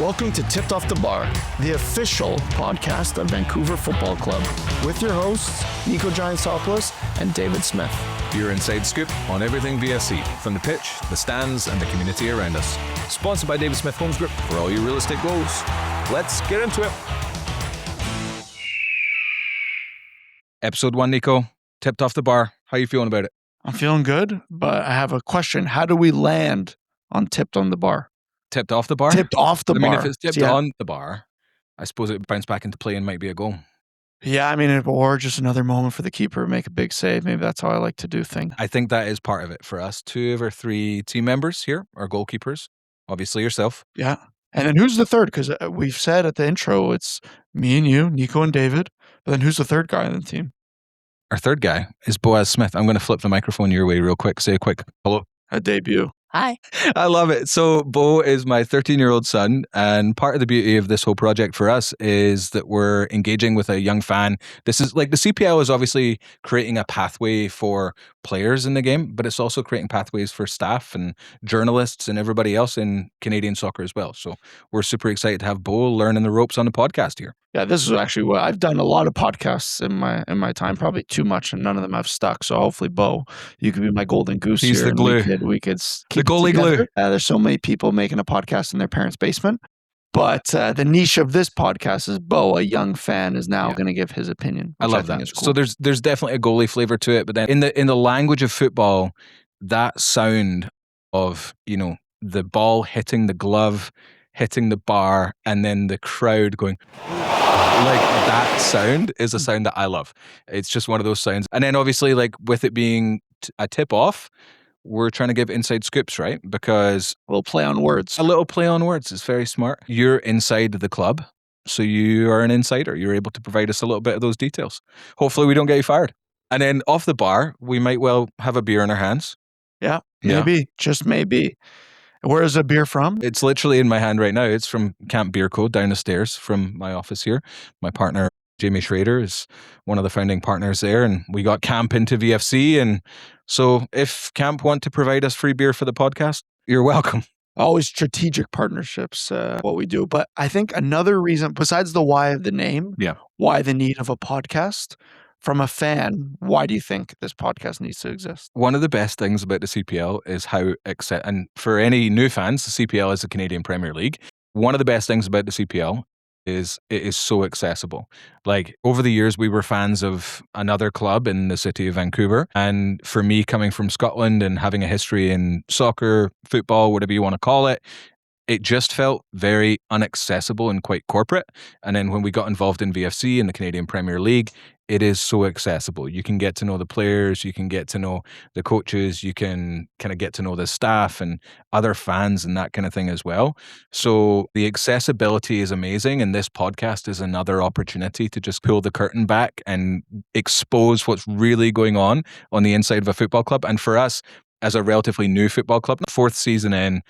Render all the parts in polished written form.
Welcome to Tipped Off the Bar, the official podcast of Vancouver Football Club, with your hosts, Niko Giantsopoulos and David Smith. Your inside scoop on everything VSC, from the pitch, the stands, and the community around us. Sponsored by David Smith Homes Group for all your real estate goals. Let's get into it. Episode 1, Niko. Tipped off the bar. How are you feeling about it? I'm feeling good, but I have a question. How do we land on Tipped on the Bar? Tipped off the bar? Tipped off the bar. I mean, if it's tipped on the bar, I suppose it bounced back into play and might be a goal. Yeah, I mean, or just another moment for the keeper to make a big save. Maybe that's how I like to do things. I think that is part of it for us. 2 of our 3 team members here are goalkeepers. Obviously yourself. Yeah. And then who's the third? Because we've said at the intro, it's me and you, Niko and David. But then who's the third guy on the team? Our third guy is Boaz Smith. I'm going to flip the microphone your way real quick. Say a quick hello. A debut. Hi. I love it. So Bo is my 13-year-old son, and part of the beauty of this whole project for us is that we're engaging with a young fan. This is like the CPL is obviously creating a pathway for players in the game, but it's also creating pathways for staff and journalists and everybody else in Canadian soccer as well. So we're super excited to have Bo learning the ropes on the podcast here. Yeah, this is actually what I've done a lot of podcasts in my time, probably too much, and none of them have stuck. So hopefully, Bo, you could be my golden goose. He's here, the glue. We could keep the goalie glue. There's so many people making a podcast in their parents' basement, but the niche of this podcast is Bo, a young fan, is now going to give his opinion. I love that. Cool. So there's definitely a goalie flavor to it, but then in the language of football, that sound of the ball hitting the glove, hitting the bar, and then the crowd going. Like that sound is a sound that I love. It's just one of those sounds. And then obviously, like with it being a tip off, we're trying to give inside scoops, right? Because a little play on words. A little play on words is very smart. You're inside the club, so you are an insider. You're able to provide us a little bit of those details. Hopefully we don't get you fired. And then off the bar, we might well have a beer in our hands. Yeah, maybe. Just maybe. Where is the beer from? It's literally in my hand right now. It's from Camp Beer Co. down the stairs from my office here. My partner, Jamie Schrader, is one of the founding partners there, and we got Camp into VFC. And so if Camp want to provide us free beer for the podcast, you're welcome. Always strategic partnerships, what we do. But I think another reason, besides the why of the name, why the need of a podcast, from a fan, why do you think this podcast needs to exist? One of the best things about the CPL is how and for any new fans, the CPL is the Canadian Premier League. One of the best things about the CPL is it is so accessible. Like over the years, we were fans of another club in the city of Vancouver. And for me, coming from Scotland and having a history in soccer, football, whatever you want to call it, it just felt very inaccessible and quite corporate. And then when we got involved in VFC and the Canadian Premier League, it is so accessible. You can get to know the players, you can get to know the coaches, you can kind of get to know the staff and other fans and that kind of thing as well. So the accessibility is amazing. And this podcast is another opportunity to just pull the curtain back and expose what's really going on the inside of a football club. And for us, as a relatively new football club, 4th season in,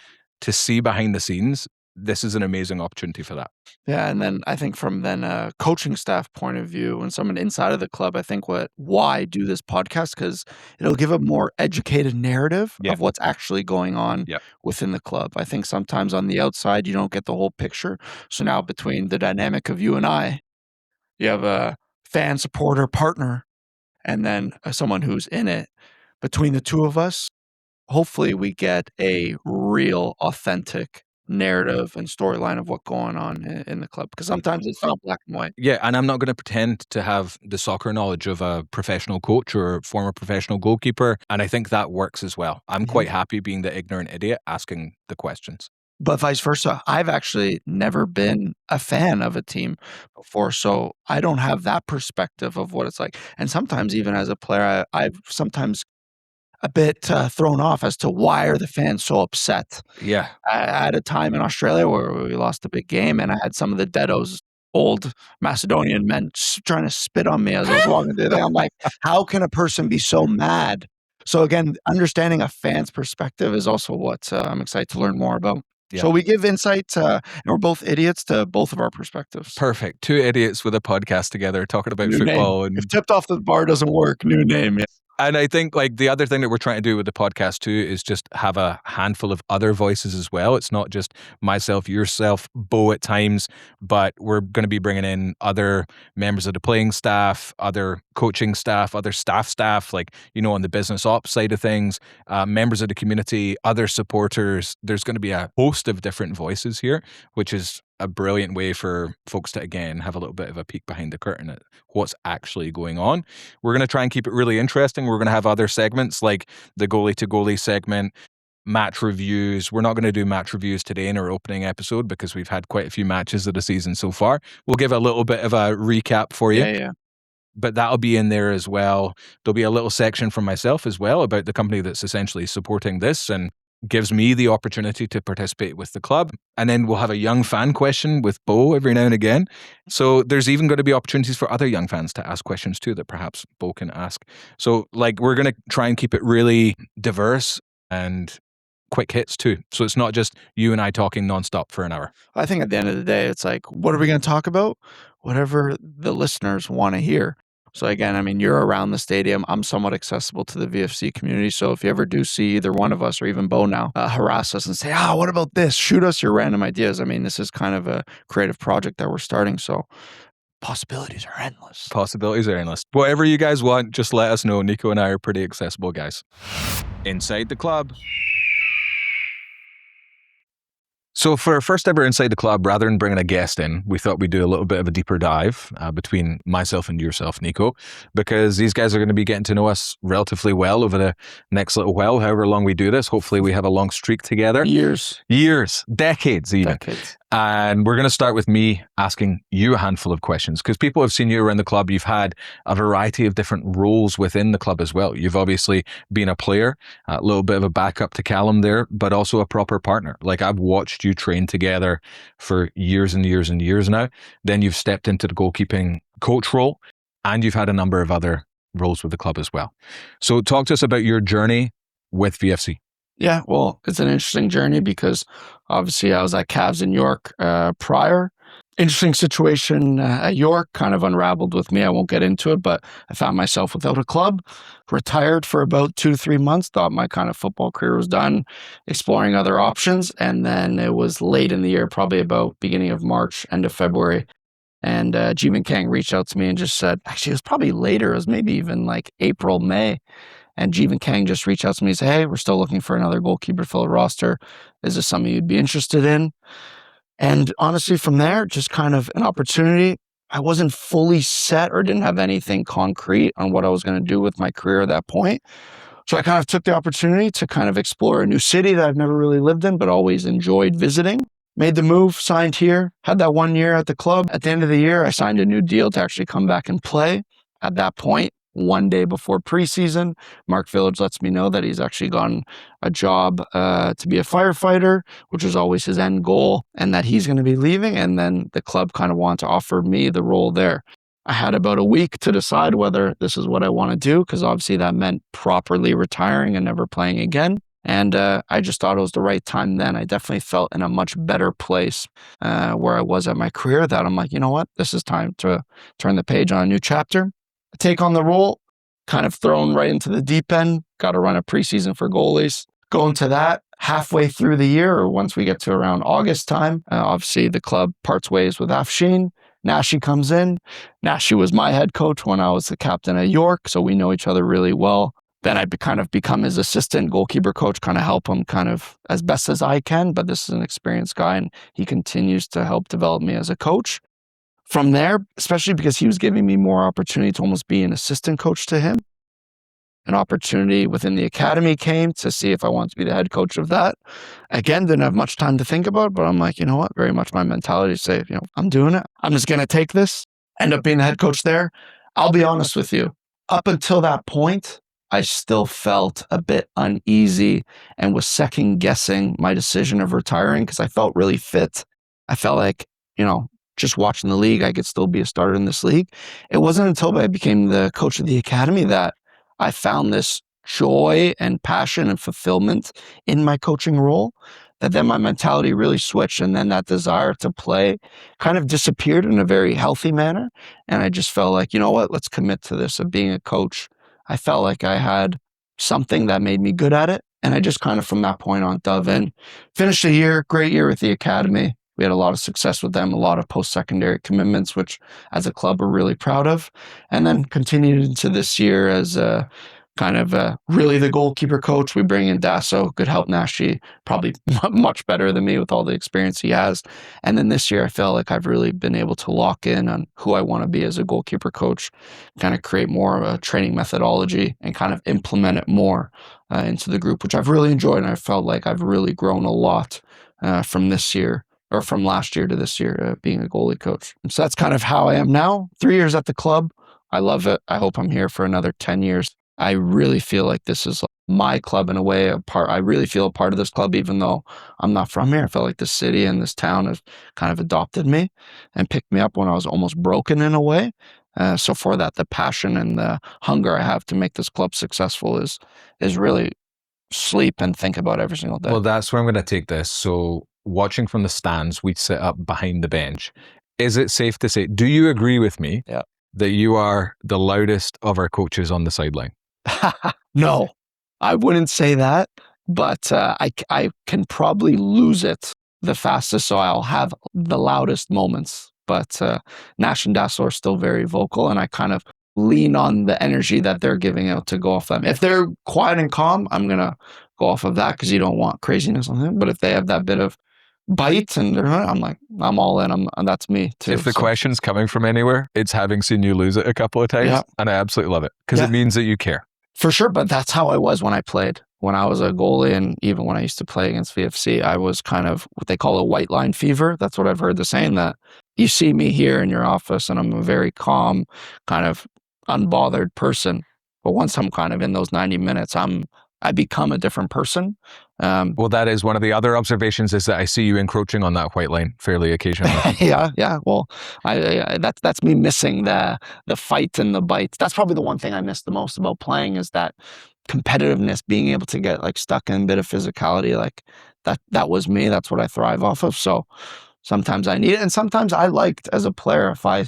to see behind the scenes, this is an amazing opportunity for that. Yeah, and then I think from then a coaching staff point of view and someone inside of the club, I think why do this podcast? Because it'll give a more educated narrative of what's actually going on within the club. I think sometimes on the outside, you don't get the whole picture. So now between the dynamic of you and I, you have a fan, supporter, partner, and then someone who's in it. Between the two of us, hopefully we get a real, authentic narrative and storyline of what's going on in the club, because sometimes it's not black and white. Yeah, and I'm not going to pretend to have the soccer knowledge of a professional coach or former professional goalkeeper, and I think that works as well. I'm quite happy being the ignorant idiot asking the questions. But vice versa, I've actually never been a fan of a team before, so I don't have that perspective of what it's like. And sometimes even as a player, I've sometimes a bit thrown off as to why are the fans so upset. Yeah. I had a time in Australia where we lost a big game, and I had some of the deados, old Macedonian men, trying to spit on me as I was walking through there. I'm like, how can a person be so mad? So again, understanding a fan's perspective is also what I'm excited to learn more about. Yeah. So we give insight, and we're both idiots to both of our perspectives. Perfect. 2 idiots with a podcast together talking about football. And if Tipped Off the Bar doesn't work, new name. Yeah. And I think like the other thing that we're trying to do with the podcast too is just have a handful of other voices as well. It's not just myself, yourself, Bo at times, but we're going to be bringing in other members of the playing staff, other coaching staff, other staff, like, you know, on the business ops side of things, members of the community, other supporters. There's going to be a host of different voices here, which is a brilliant way for folks to, again, have a little bit of a peek behind the curtain at what's actually going on. We're going to try and keep it really interesting. We're going to have other segments like the Goalie to Goalie segment, match reviews. We're not going to do match reviews today in our opening episode because we've had quite a few matches of the season so far. We'll give a little bit of a recap for you. Yeah. But that'll be in there as well. There'll be a little section from myself as well about the company that's essentially supporting this and gives me the opportunity to participate with the club. And then we'll have a young fan question with Bo every now and again. So there's even going to be opportunities for other young fans to ask questions too that perhaps Bo can ask. So like we're going to try and keep it really diverse and quick hits too. So it's not just you and I talking nonstop for an hour. I think at the end of the day, it's like, what are we going to talk about? Whatever the listeners want to hear. So again, I mean, you're around the stadium. I'm somewhat accessible to the VFC community. So if you ever do see either one of us or even Bo now harass us and say, what about this? Shoot us your random ideas. I mean, this is kind of a creative project that we're starting. So possibilities are endless. Whatever you guys want, just let us know. Niko and I are pretty accessible guys. Inside the club. So for our first ever Inside the Club, rather than bringing a guest in, we thought we'd do a little bit of a deeper dive between myself and yourself, Niko, because these guys are going to be getting to know us relatively well over the next little while, however long we do this. Hopefully we have a long streak together. Years. Decades even. And we're going to start with me asking you a handful of questions because people have seen you around the club. You've had a variety of different roles within the club as well. You've obviously been a player, a little bit of a backup to Callum there, but also a proper partner. Like I've watched you train together for years and years and years now. Then you've stepped into the goalkeeping coach role and you've had a number of other roles with the club as well. So talk to us about your journey with VFC. Yeah, well, it's an interesting journey because obviously I was at Cavs in York prior. Interesting situation at York, kind of unraveled with me. I won't get into it, but I found myself without a club, retired for about 2 to 3 months, thought my kind of football career was done, exploring other options. And then it was late in the year, probably about beginning of March, end of February. And Jeevan Kang reached out to me and just said, actually, it was probably later. It was maybe even like April, May. And Jeevan Kang just reached out to me and said, hey, we're still looking for another goalkeeper to fill the roster. Is this something you'd be interested in? And honestly, from there, just kind of an opportunity. I wasn't fully set or didn't have anything concrete on what I was going to do with my career at that point. So I kind of took the opportunity to kind of explore a new city that I've never really lived in, but always enjoyed visiting. Made the move, signed here, had that 1 year at the club. At the end of the year, I signed a new deal to actually come back and play. At that point, 1 day before preseason, Mark Village lets me know that he's actually gotten a job to be a firefighter, which was always his end goal, and that he's going to be leaving. And then the club kind of wanted to offer me the role there. I had about a week to decide whether this is what I want to do, because obviously that meant properly retiring and never playing again. And I just thought it was the right time then. I definitely felt in a much better place where I was at my career that I'm like, you know what, this is time to turn the page on a new chapter. Take on the role, kind of thrown right into the deep end, got to run a preseason for goalies. Go into that halfway through the year, or once we get to around August time, obviously the club parts ways with Afshin. Nashi comes in. Nashi was my head coach when I was the captain at York, so we know each other really well. Then I kind of become his assistant goalkeeper coach, kind of help him kind of as best as I can, but this is an experienced guy and he continues to help develop me as a coach. From there, especially because he was giving me more opportunity to almost be an assistant coach to him, an opportunity within the academy came to see if I wanted to be the head coach of that. Again, didn't have much time to think about it, but I'm like, you know what? Very much my mentality to say, I'm doing it. I'm just going to take this, end up being the head coach there. I'll be honest with you. Up until that point, I still felt a bit uneasy and was second guessing my decision of retiring because I felt really fit. I felt like, just watching the league, I could still be a starter in this league. It wasn't until I became the coach of the academy that I found this joy and passion and fulfillment in my coaching role, that then my mentality really switched. And then that desire to play kind of disappeared in a very healthy manner. And I just felt like, you know what, let's commit to this of being a coach I felt like I had something that made me good at it. And I just kind of from that point on dove in. Finished the year, great year with the academy. We had a lot of success with them, a lot of post-secondary commitments, which as a club we're really proud of. And then continued into this year as kind of really the goalkeeper coach. We bring in Dasso, good help Nashi, probably much better than me with all the experience he has. And then this year I felt like I've really been able to lock in on who I want to be as a goalkeeper coach, kind of create more of a training methodology and kind of implement it more into the group, which I've really enjoyed. And I felt like I've really grown a lot from this year or from last year to this year being a goalie coach. And so that's kind of how I am now. 3 years at the club. I love it. I hope I'm here for another 10 years. I really feel like this is my club in a way. I really feel a part of this club, even though I'm not from here. I felt like this city and this town have kind of adopted me and picked me up when I was almost broken in a way. So for that, the passion and the hunger I have to make this club successful is really sleep and think about every single day. Well, that's where I'm going to take this. So watching from the stands, we sit up behind the bench. Is it safe to say, do you agree with me that you are the loudest of our coaches on the sideline? No, I wouldn't say that, but I can probably lose it the fastest, so I'll have the loudest moments. But Nash and Dasso are still very vocal, and I kind of lean on the energy that they're giving out to go off them. If they're quiet and calm, I'm going to go off of that because you don't want craziness on them. But if they have that bit of bite and I'm like, I'm all in. And that's me too. If the question's coming from anywhere, it's having seen you lose it a couple of times, and I absolutely love it because it means that you care. For sure, but that's how I was when I played. When I was a goalie and even when I used to play against VFC, I was kind of what they call a white line fever. That's what I've heard the saying, that you see me here in your office and I'm a very calm, kind of unbothered person. But once I'm kind of in those 90 minutes, I become a different person. Well, that is one of the other observations, is that I see you encroaching on that white line fairly occasionally. Yeah. Well, that's me missing the fight and the bites. That's probably the one thing I miss the most about playing, is that competitiveness, being able to get like stuck in a bit of physicality. Like that was me. That's what I thrive off of. So sometimes I need it, and sometimes I liked as a player if I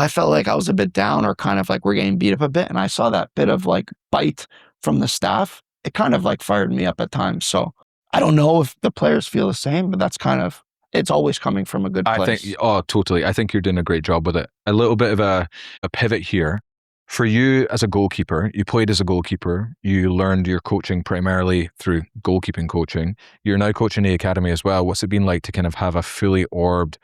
felt like I was a bit down or kind of like we're getting beat up a bit, and I saw that bit of like bite from the staff, it kind of like fired me up at times. So I don't know if the players feel the same, but that's kind of, it's always coming from a good place. Totally. I think you're doing a great job with it. A little bit of a pivot here. For you as a goalkeeper, you played as a goalkeeper. You learned your coaching primarily through goalkeeping coaching. You're now coaching the academy as well. What's it been like to kind of have a fully orbed,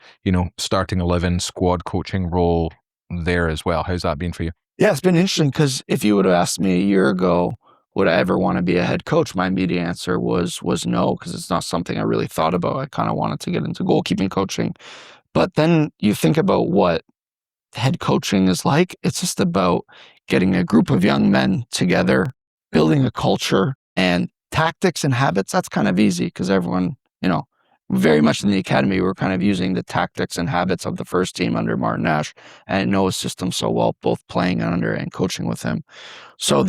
starting 11 squad coaching role there as well? How's that been for you? Yeah, it's been interesting, because if you would have asked me a year ago, would I ever want to be a head coach? My immediate answer was no, because it's not something I really thought about. I kind of wanted to get into goalkeeping coaching. But then you think about what head coaching is like. It's just about getting a group of young men together, building a culture, and tactics and habits. That's kind of easy because everyone, very much in the academy, we're kind of using the tactics and habits of the first team under Martin Nash, and I know his system so well, both playing under and coaching with him. So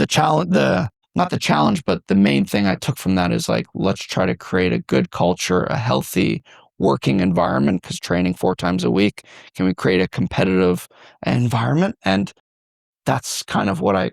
not the challenge, but the main thing I took from that is like, let's try to create a good culture, a healthy working environment, because training 4 times a week, can we create a competitive environment? And that's kind of what I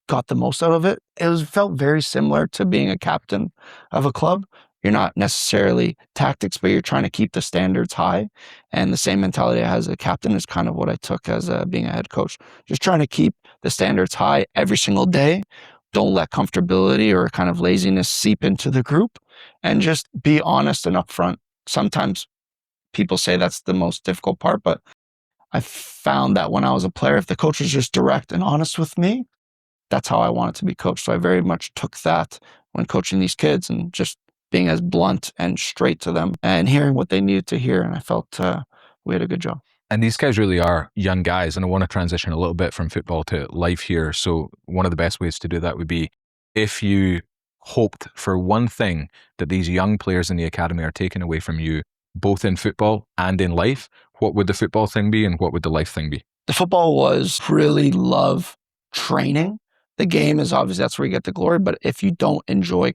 got the most out of it. It felt very similar to being a captain of a club. You're not necessarily tactics, but you're trying to keep the standards high. And the same mentality I had as a captain is kind of what I took as being a head coach. Just trying to keep the standards high every single day. Don't let comfortability or kind of laziness seep into the group, and just be honest and upfront. Sometimes people say that's the most difficult part, but I found that when I was a player, if the coach was just direct and honest with me, that's how I wanted to be coached. So I very much took that when coaching these kids, and just being as blunt and straight to them and hearing what they needed to hear. And I felt we had a good job. And these guys really are young guys, and I want to transition a little bit from football to life here. So one of the best ways to do that would be, if you hoped for one thing that these young players in the academy are taking away from you, both in football and in life, what would the football thing be, and what would the life thing be? The football was really love training. The game is obviously, that's where you get the glory, but if you don't enjoy,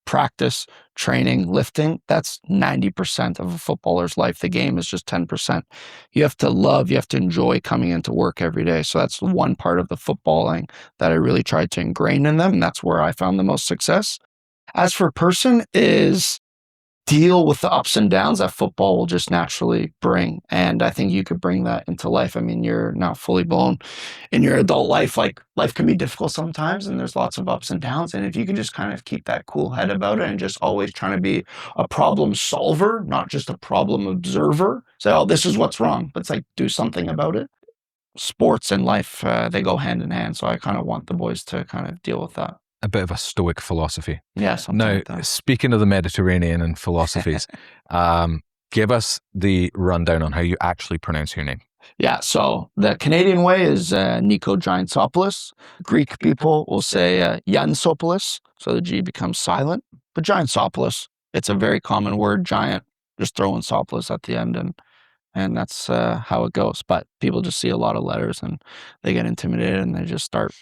practice, training, lifting, that's 90% of a footballer's life. The game is just 10%. You have to love, you have to enjoy coming into work every day. So that's one part of the footballing that I really tried to ingrain in them. And that's where I found the most success. As for person is deal with the ups and downs that football will just naturally bring. And I think you could bring that into life. I mean, you're now fully blown in your adult life. Like, life can be difficult sometimes and there's lots of ups and downs. And if you can just kind of keep that cool head about it and just always trying to be a problem solver, not just a problem observer, say, oh, this is what's wrong, but it's like, do something about it. Sports and life, they go hand in hand. So I kind of want the boys to kind of deal with that. A bit of a stoic philosophy. Yeah, something now, like that. Speaking of the Mediterranean and philosophies, give us the rundown on how you actually pronounce your name. Yeah, so the Canadian way is Niko Giantsopoulos. Greek people will say Yansopoulos, so the G becomes silent. But Giantsopoulos, it's a very common word, giant, just throwing Sopoulos at the end, and that's how it goes. But people just see a lot of letters and they get intimidated and they just start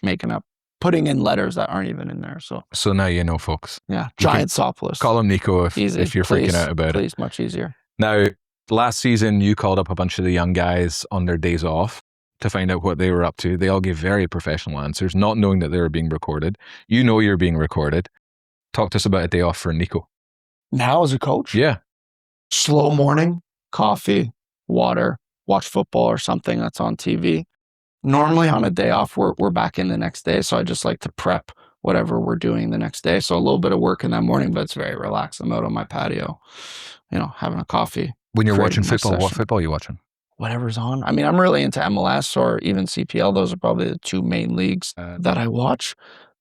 putting in letters that aren't even in there. So now you know, folks. Yeah, Giantsopoulos. Call him Niko if you're freaking out about it. Please, much easier. Now, last season, you called up a bunch of the young guys on their days off to find out what they were up to. They all gave very professional answers, not knowing that they were being recorded. You know you're being recorded. Talk to us about a day off for Niko. Now as a coach? Yeah. Slow morning, coffee, water, watch football or something that's on TV. Normally on a day off, we're back in the next day. So I just like to prep whatever we're doing the next day. So a little bit of work in that morning, but it's very relaxed. I'm out on my patio, having a coffee. When you're watching football, what football are you watching? Whatever's on. I mean, I'm really into MLS or even CPL. Those are probably the two main leagues that I watch.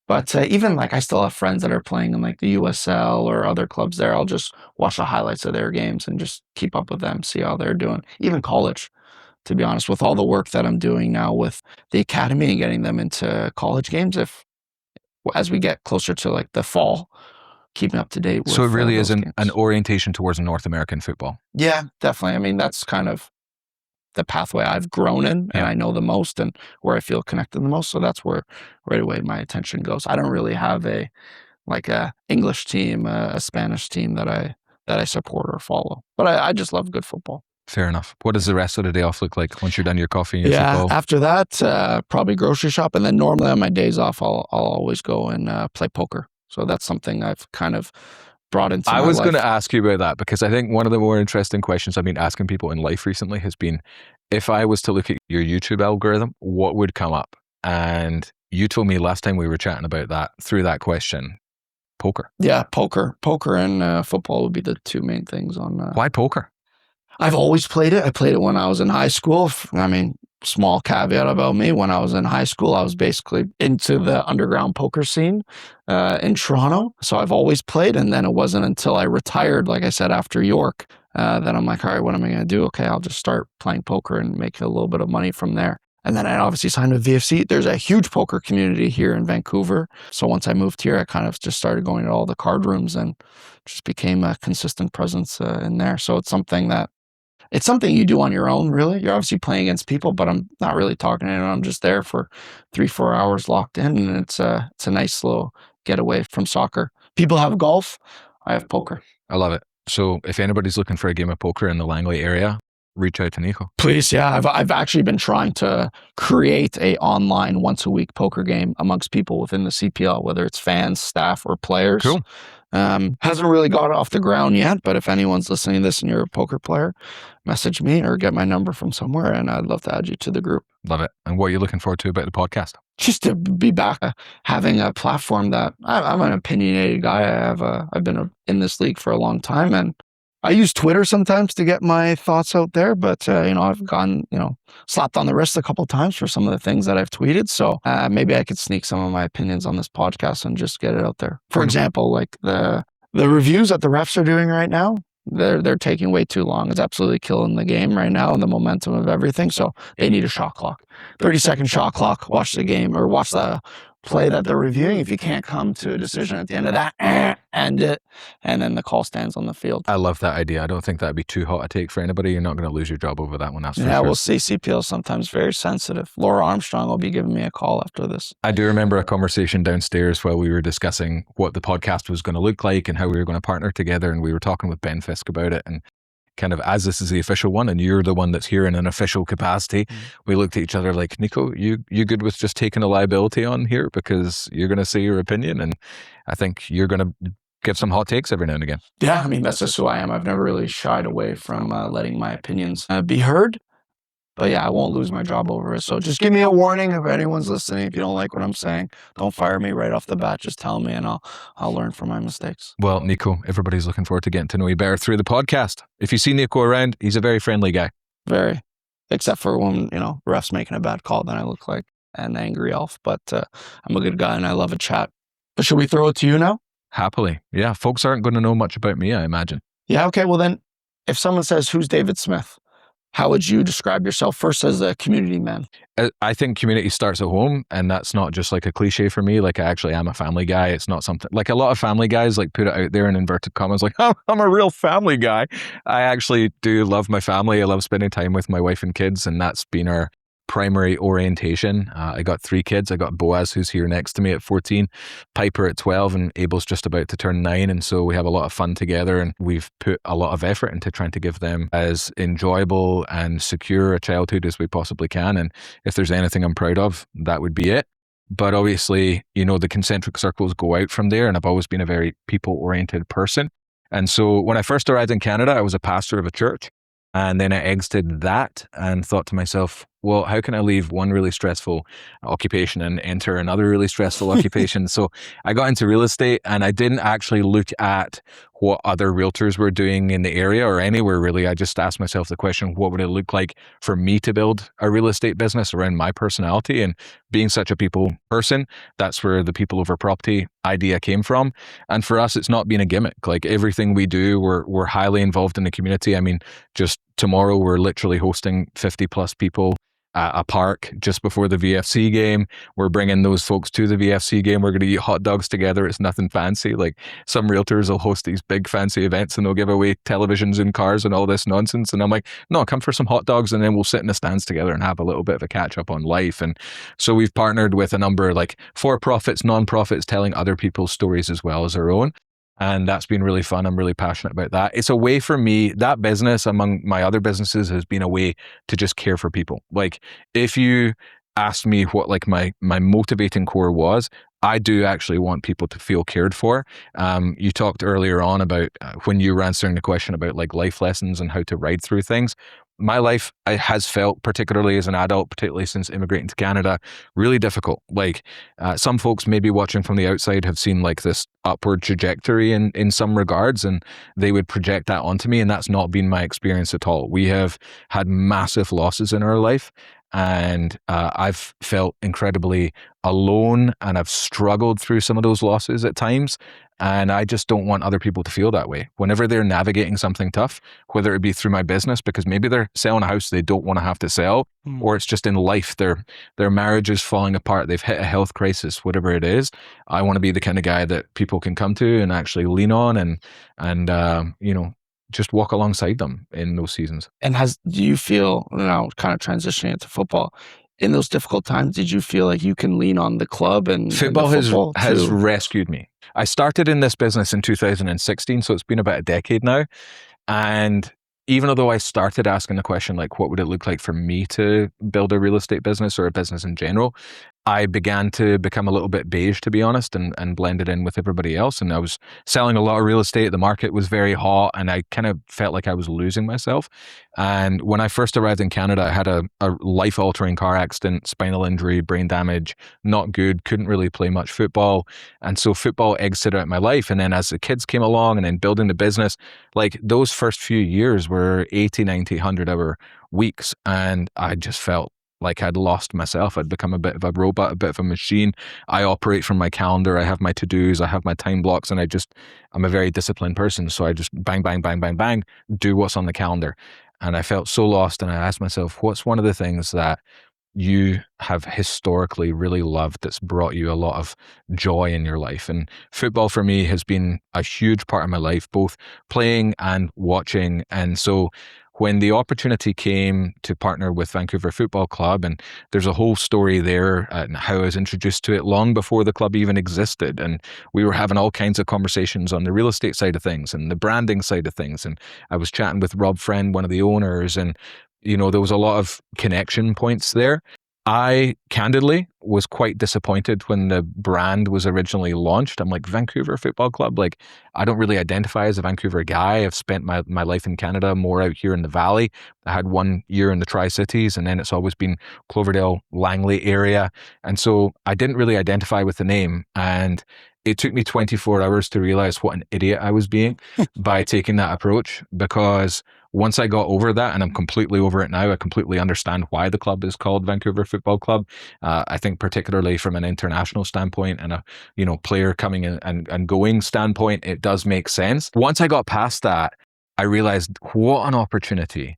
But even I still have friends that are playing in the USL or other clubs there. I'll just watch the highlights of their games and just keep up with them, see how they're doing. Even college. To be honest, with all the work that I'm doing now with the academy and getting them into college games, as we get closer to the fall, keeping up to date with So it really is an games. orientation towards North American football. Yeah, definitely. I mean, that's kind of the pathway I've grown in and I know the most and where I feel connected the most. So that's where right away my attention goes. I don't really have a English team, a Spanish team that I support or follow, but I just love good football. Fair enough. What does the rest of the day off look like once you're done your coffee and your football? After that, probably grocery shop. And then normally on my days off, I'll always go and play poker. So that's something I've kind of brought into my life. I was going to ask you about that because I think one of the more interesting questions I've been asking people in life recently has been, if I was to look at your YouTube algorithm, what would come up? And you told me last time we were chatting about that, through that question, poker. Yeah, poker. Poker and football would be the two main things on. Why poker? I've always played it. I played it when I was in high school. I mean, small caveat about me. When I was in high school, I was basically into the underground poker scene in Toronto. So I've always played. And then it wasn't until I retired, like I said, after York, that I'm like, all right, what am I going to do? Okay, I'll just start playing poker and make a little bit of money from there. And then I obviously signed with VFC. There's a huge poker community here in Vancouver. So once I moved here, I kind of just started going to all the card rooms and just became a consistent presence in there. So it's something you do on your own, really. You're obviously playing against people, but I'm not really talking to anyone. I'm just there for 3-4 hours locked in, and it's a nice little getaway from soccer. People have golf. I have poker. I love it. So if anybody's looking for a game of poker in the Langley area, reach out to Niko. Please, yeah. I've actually been trying to create a online once-a-week poker game amongst people within the CPL, whether it's fans, staff, or players. Cool. Hasn't really got off the ground yet, but if anyone's listening to this and you're a poker player, message me or get my number from somewhere, and I'd love to add you to the group. Love it. And what are you looking forward to about the podcast? Just to be back, having a platform that I'm an opinionated guy. I've been in this league for a long time, and I use Twitter sometimes to get my thoughts out there, but I've gotten slapped on the wrist a couple of times for some of the things that I've tweeted. So maybe I could sneak some of my opinions on this podcast and just get it out there. For example, like the reviews that the refs are doing right now, they're taking way too long. It's absolutely killing the game right now and the momentum of everything. So they need a shot clock, 30-second shot clock. Watch the game or watch the play that they're reviewing, if you can't come to a decision at the end of that, end it, and then the call stands on the field. I love that idea. I don't think that'd be too hot a take for anybody. You're not going to lose your job over that one, that's for sure. Yeah, we'll see. CPL is sometimes very sensitive. Laura Armstrong will be giving me a call after this. I do remember a conversation downstairs while we were discussing what the podcast was going to look like and how we were going to partner together, and we were talking with Ben Fisk about it, and kind of, as this is the official one and you're the one that's here in an official capacity, we looked at each other like, Niko, you good with just taking a liability on here because you're going to say your opinion, and I think you're going to give some hot takes every now and again. Yeah, I mean, that's just who I am. I've never really shied away from letting my opinions be heard. But yeah, I won't lose my job over it. So just give me a warning if anyone's listening. If you don't like what I'm saying, don't fire me right off the bat. Just tell me and I'll learn from my mistakes. Well, Niko, everybody's looking forward to getting to know you better through the podcast. If you see Niko around, he's a very friendly guy. Very. Except for when, ref's making a bad call, then I look like an angry elf. But I'm a good guy and I love a chat. But should we throw it to you now? Happily. Yeah, folks aren't going to know much about me, I imagine. Yeah, okay. Well then, if someone says, who's David Smith? How would you describe yourself first as a community man? I think community starts at home, and that's not just like a cliche for me. Like, I actually am a family guy. It's not something like a lot of family guys like put it out there in inverted commas, like, oh, I'm a real family guy. I actually do love my family. I love spending time with my wife and kids, and that's been our primary orientation. I got 3 kids. I got Boaz, who's here next to me at 14, Piper at 12, and Abel's just about to turn 9. And so we have a lot of fun together, and we've put a lot of effort into trying to give them as enjoyable and secure a childhood as we possibly can. And if there's anything I'm proud of, that would be it. But obviously, the concentric circles go out from there, and I've always been a very people-oriented person. And so when I first arrived in Canada, I was a pastor of a church. And then I exited that and thought to myself, well, how can I leave one really stressful occupation and enter another really stressful occupation? So I got into real estate, and I didn't actually look at what other realtors were doing in the area or anywhere really. I just asked myself the question, what would it look like for me to build a real estate business around my personality? And being such a people person, that's where the people over property idea came from. And for us, it's not been a gimmick. Like, everything we do, we're highly involved in the community. I mean, just tomorrow, we're literally hosting 50 plus people at a park just before the VFC game. We're bringing those folks to the VFC game. We're going to eat hot dogs together. It's nothing fancy. Like, some realtors will host these big fancy events and they'll give away televisions and cars and all this nonsense. And I'm like, no, come for some hot dogs, and then we'll sit in the stands together and have a little bit of a catch up on life. And so we've partnered with a number of like for-profits, non-profits, telling other people's stories as well as our own. And that's been really fun. I'm really passionate about that. It's a way for me, that business among my other businesses has been a way to just care for people. Like, if you asked me what like my motivating core was, I do actually want people to feel cared for. You talked earlier on about when you were answering the question about like life lessons and how to ride through things. My life has felt, particularly as an adult, particularly since immigrating to Canada, really difficult. Like, some folks maybe watching from the outside have seen like this upward trajectory in some regards, and they would project that onto me, and that's not been my experience at all. We have had massive losses in our life, and I've felt incredibly alone, and I've struggled through some of those losses at times. And I just don't want other people to feel that way. Whenever they're navigating something tough, whether it be through my business, because maybe they're selling a house they don't want to have to sell, or it's just in life, their marriage is falling apart, they've hit a health crisis, whatever it is, I want to be the kind of guy that people can come to and actually lean on and just walk alongside them in those seasons. And do you feel, kind of transitioning into football, in those difficult times, did you feel like you can lean on the club and football has rescued me? I started in this business in 2016, so it's been about a decade now. And even though I started asking the question, like, what would it look like for me to build a real estate business or a business in general, I began to become a little bit beige, to be honest, and blended in with everybody else. And I was selling a lot of real estate. The market was very hot, and I kind of felt like I was losing myself. And when I first arrived in Canada, I had a life-altering car accident, spinal injury, brain damage, not good, couldn't really play much football. And so football exited out my life. And then as the kids came along and then building the business, like, those first few years were 80, 90, 100-hour weeks. And I just felt like I'd lost myself. I'd become a bit of a robot, a bit of a machine. I operate from my calendar. I have my to-dos. I have my time blocks, and I'm a very disciplined person. So I just bang, bang, bang, bang, bang, do what's on the calendar. And I felt so lost. And I asked myself, what's one of the things that you have historically really loved that's brought you a lot of joy in your life. And football for me has been a huge part of my life, both playing and watching. And so when the opportunity came to partner with Vancouver Football Club, and there's a whole story there and how I was introduced to it long before the club even existed. And we were having all kinds of conversations on the real estate side of things and the branding side of things. And I was chatting with Rob Friend, one of the owners, and there was a lot of connection points there. I candidly was quite disappointed when the brand was originally launched. I'm like, Vancouver Football Club? Like, I don't really identify as a Vancouver guy. I've spent my life in Canada, more out here in the Valley. I had 1 year in the Tri-Cities, and then it's always been Cloverdale, Langley area. And so I didn't really identify with the name. And it took me 24 hours to realize what an idiot I was being by taking that approach, because once I got over that, and I'm completely over it now, I completely understand why the club is called Vancouver Football Club. I think particularly from an international standpoint and a player coming in and going standpoint, it does make sense. Once I got past that, I realized what an opportunity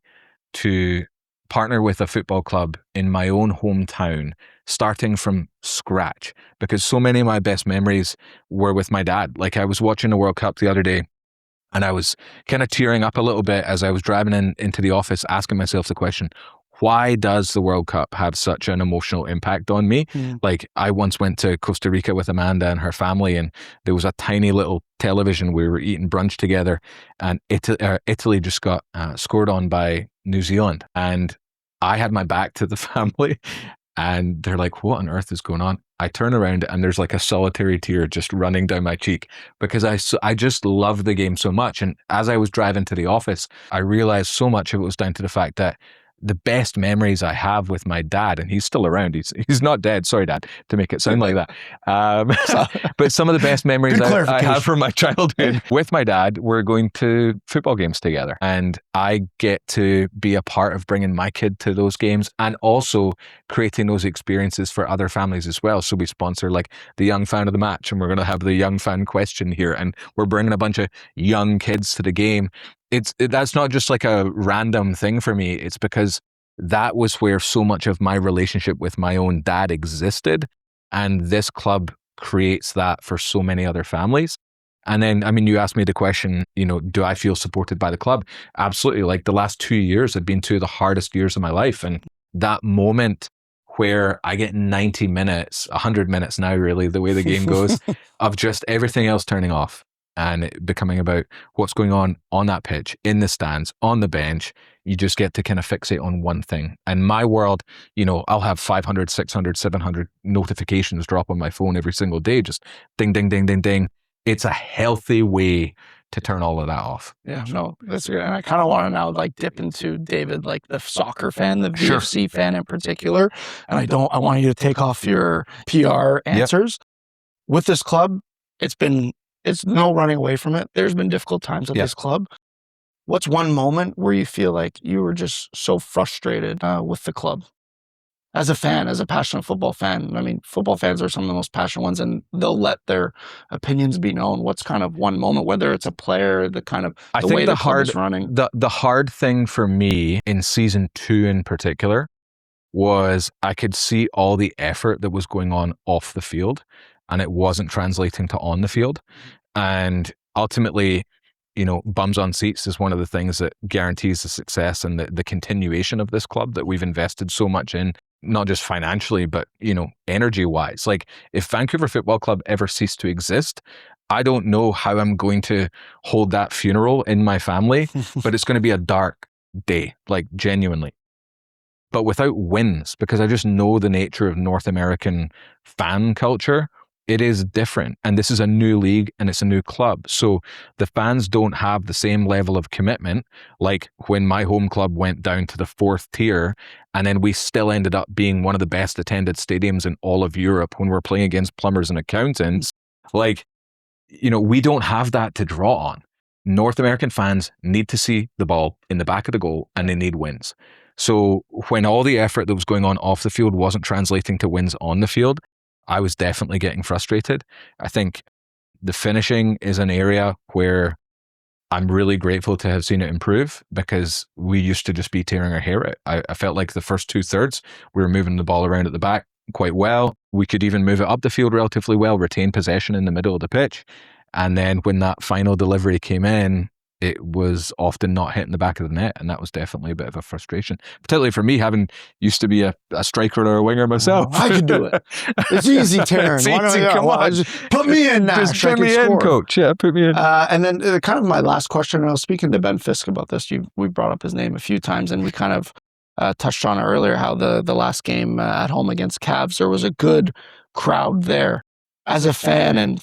to partner with a football club in my own hometown, starting from scratch, because so many of my best memories were with my dad. Like, I was watching the World Cup the other day, and I was kind of tearing up a little bit as I was driving into the office, asking myself the question, why does the World Cup have such an emotional impact on me? Like, I once went to Costa Rica with Amanda and her family, and there was a tiny little television. We were eating brunch together, and Italy just got scored on by New Zealand. And I had my back to the family, and they're like, what on earth is going on? I turn around and there's like a solitary tear just running down my cheek, because I just love the game so much. And as I was driving to the office, I realized so much of it was down to the fact that the best memories I have with my dad, and he's still around. He's not dead. Sorry, Dad, to make it sound like that. But some of the best memories I have from my childhood with my dad were going to football games together. And I get to be a part of bringing my kid to those games and also creating those experiences for other families as well. So we sponsor like the Young Fan of the Match, and we're going to have the Young Fan question here. And we're bringing a bunch of young kids to the game. That's not just like a random thing for me. It's because that was where so much of my relationship with my own dad existed. And this club creates that for so many other families. And then, I mean, you asked me the question, do I feel supported by the club? Absolutely. Like, the last 2 years have been two of the hardest years of my life. And that moment where I get 90 minutes, 100 minutes now, really, the way the game goes, of just everything else turning off, and it becoming about what's going on that pitch, in the stands, on the bench. You just get to kind of fixate on one thing. And my world, I'll have 500, 600, 700 notifications drop on my phone every single day, just ding, ding, ding, ding, ding. It's a healthy way to turn all of that off. Yeah, no, that's good. And I kind of want to now dip into David, like the soccer fan, the VFC fan in particular. And I want you to take off your PR answers. With this club, it's no running away from it. There's been difficult times at this club. What's one moment where you feel like you were just so frustrated with the club? As a fan, as a passionate football fan, I mean, football fans are some of the most passionate ones, and they'll let their opinions be known. What's kind of one moment, whether it's a player, the way the club is running? The hard thing for me in season 2 in particular was I could see all the effort that was going on off the field, and it wasn't translating to on the field. And ultimately, bums on seats is one of the things that guarantees the success and the continuation of this club that we've invested so much in, not just financially, but, energy wise. Like, if Vancouver Football Club ever ceased to exist, I don't know how I'm going to hold that funeral in my family, but it's going to be a dark day, like, genuinely. But without wins, because I just know the nature of North American fan culture, it is different. And this is a new league and it's a new club. So the fans don't have the same level of commitment. Like when my home club went down to the 4th tier, and then we still ended up being one of the best attended stadiums in all of Europe when we're playing against plumbers and accountants. Like, we don't have that to draw on. North American fans need to see the ball in the back of the goal, and they need wins. So when all the effort that was going on off the field wasn't translating to wins on the field, I was definitely getting frustrated. I think the finishing is an area where I'm really grateful to have seen it improve, because we used to just be tearing our hair out. I felt like the first 2/3, we were moving the ball around at the back quite well. We could even move it up the field relatively well, retain possession in the middle of the pitch. And then when that final delivery came in, it was often not hitting the back of the net, and that was definitely a bit of a frustration, particularly for me, having used to be a striker or a winger myself. I can do it. It's easy, Taryn. It's easy. Come on. Just put me in, Nash. Just put me in, coach. Yeah, put me in. And then kind of my last question, and I was speaking to Ben Fisk about this. We brought up his name a few times, and we kind of touched on it earlier, how the last game at home against Cavs, there was a good crowd there. As a fan, and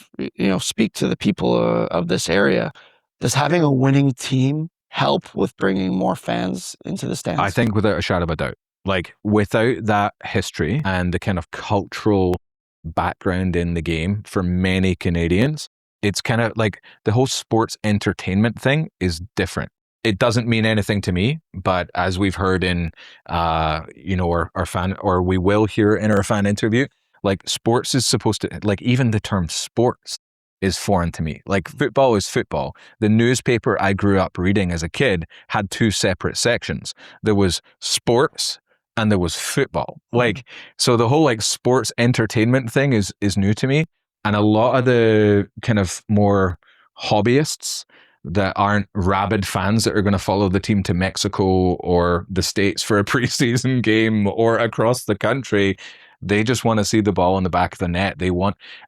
speak to the people of this area, does having a winning team help with bringing more fans into the stands? I think without a shadow of a doubt. Like, without that history and the kind of cultural background in the game for many Canadians, it's kind of like the whole sports entertainment thing is different. It doesn't mean anything to me, but as we've heard in, our fan, or we will hear in our fan interview, like, sports is supposed to, like, even the term sports is foreign to me. Like, football is football. The newspaper I grew up reading as a kid had 2 separate sections. There was sports and there was football. Like, so the whole like sports entertainment thing is new to me. And a lot of the kind of more hobbyists that aren't rabid fans that are going to follow the team to Mexico or the States for a preseason game or across the country, they just want to see the ball in the back of the net.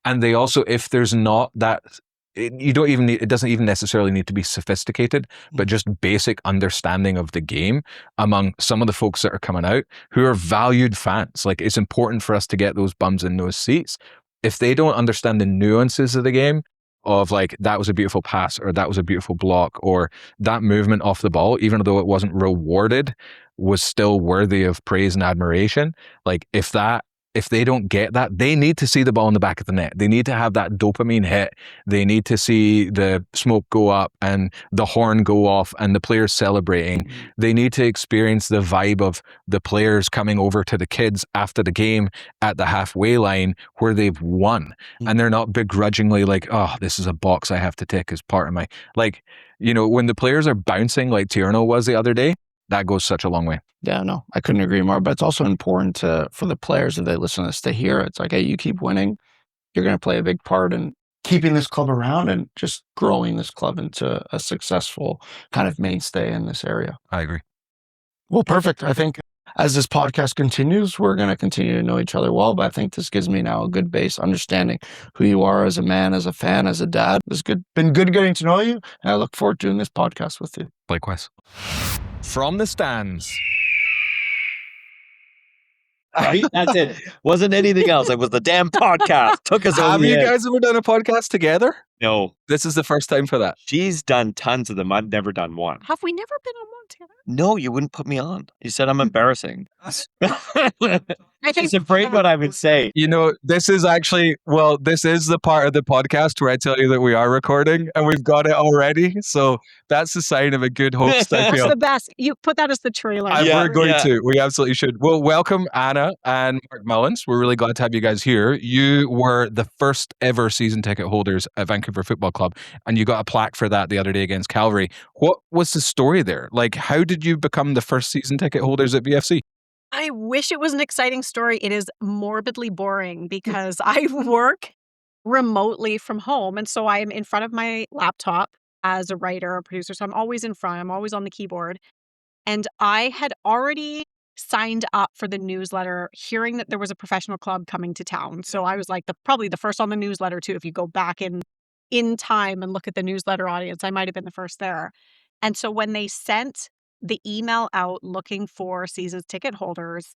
And they also, if there's not that, it doesn't even necessarily need to be sophisticated, but just basic understanding of the game among some of the folks that are coming out who are valued fans. Like, it's important for us to get those bums in those seats. If they don't understand the nuances of the game, of like, that was a beautiful pass, or that was a beautiful block, or that movement off the ball, even though it wasn't rewarded, was still worthy of praise and admiration. Like, if they don't get that, they need to see the ball in the back of the net. They need to have that dopamine hit. They need to see the smoke go up and the horn go off and the players celebrating. They need to experience the vibe of the players coming over to the kids after the game at the halfway line where they've won. And they're not begrudgingly like, oh, this is a box I have to tick as part of my... Like, when the players are bouncing like Tierno was the other day, that goes such a long way. Yeah, no, I couldn't agree more. But it's also important for the players, if they listen to this, to hear it. It's like, hey, you keep winning, you're going to play a big part in keeping this club around and just growing this club into a successful kind of mainstay in this area. I agree. Well, perfect. I think as this podcast continues, we're going to continue to know each other well. But I think this gives me now a good base understanding who you are as a man, as a fan, as a dad. It's been good getting to know you. And I look forward to doing this podcast with you. Likewise. From the stands. Right? That's it. Wasn't anything else. It was the damn podcast. Took us over. Have you guys ever done a podcast together? No. This is the first time for that. She's done tons of them. I've never done one. Have we never been on one together? No, you wouldn't put me on. You said I'm embarrassing. I think She's afraid what I would say. This is the part of the podcast where I tell you that we are recording and we've got it already. So that's a sign of a good host, I that's feel. the best. You put that as the trailer. We're going to. We absolutely should. Well, welcome, Anna and Mark Mullens. We're really glad to have you guys here. You were the first ever season ticket holders at Vancouver Football Club, and you got a plaque for that the other day against Calgary. What was the story there? Like, how did you become the first season ticket holders at VFC? I wish it was an exciting story. It is morbidly boring because I work remotely from home. And so I'm in front of my laptop as a writer or producer. So I'm always in front. I'm always on the keyboard. And I had already signed up for the newsletter, hearing that there was a professional club coming to town. So I was like probably the first on the newsletter too. If you go back in time and look at the newsletter audience, I might have been the first there. And so when they sent the email out looking for season's ticket holders,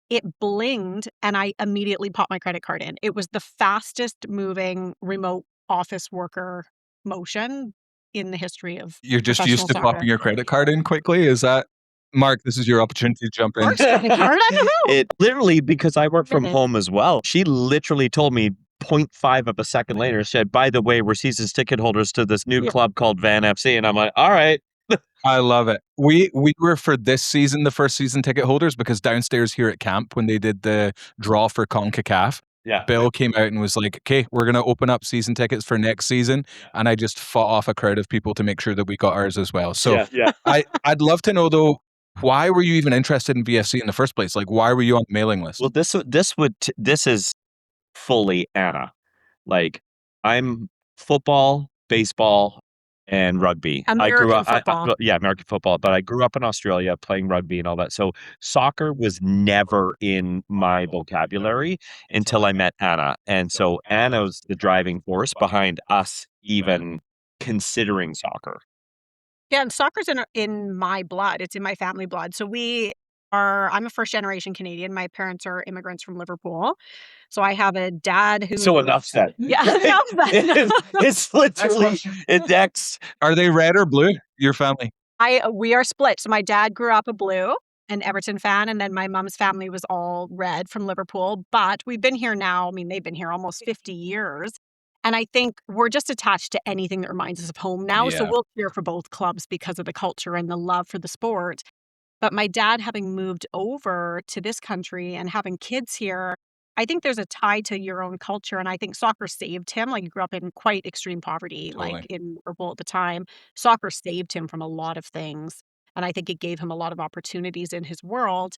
it blinged and I immediately popped my credit card in. It was the fastest moving remote office worker motion in the history of You're just used to popping your credit card in quickly? Is that... Mark, this is your opportunity to jump in. It literally, because I work from home as well, she literally told me 0.5 of a second later, said, by the way, we're season's ticket holders to this new club called Van FC. And I'm like, all right. I love it. We were for this season the first season ticket holders because downstairs here at camp when they did the draw for CONCACAF, Bill came out and was like, okay, we're going to open up season tickets for next season. And I just fought off a crowd of people to make sure that we got ours as well. So I'd love to know, though, why were you even interested in VFC in the first place? Like, why were you on the mailing list? Well, this is fully Anna. Like, I'm football, baseball, and rugby. American football. American football. But I grew up in Australia playing rugby and all that. So soccer was never in my vocabulary until I met Anna. And so Anna was the driving force behind us even considering soccer. Yeah, and soccer's in my blood. It's in my family blood. So I'm a first-generation Canadian. My parents are immigrants from Liverpool. So I have a dad who... So enough said. Yeah, enough said. It's literally... Next. Are they red or blue, your family? We are split. So my dad grew up a Blue, an Everton fan, and then my mom's family was all red from Liverpool. But we've been here now. I mean, they've been here almost 50 years. And I think we're just attached to anything that reminds us of home now. Yeah. So we'll cheer for both clubs because of the culture and the love for the sport. But my dad, having moved over to this country and having kids here, I think there's a tie to your own culture. And I think soccer saved him. Like, he grew up in quite extreme poverty, like in Liverpool at the time. Soccer saved him from a lot of things. And I think it gave him a lot of opportunities in his world.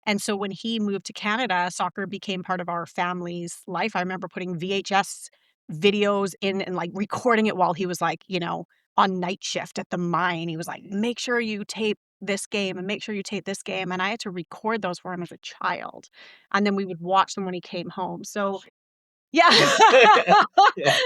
And so when he moved to Canada, soccer became part of our family's life. I remember putting VHS videos in and like recording it while he was like, on night shift at the mine. He was like, make sure you tape this game and make sure you tape this game. And I had to record those for him as a child. And then we would watch them when he came home. So yeah.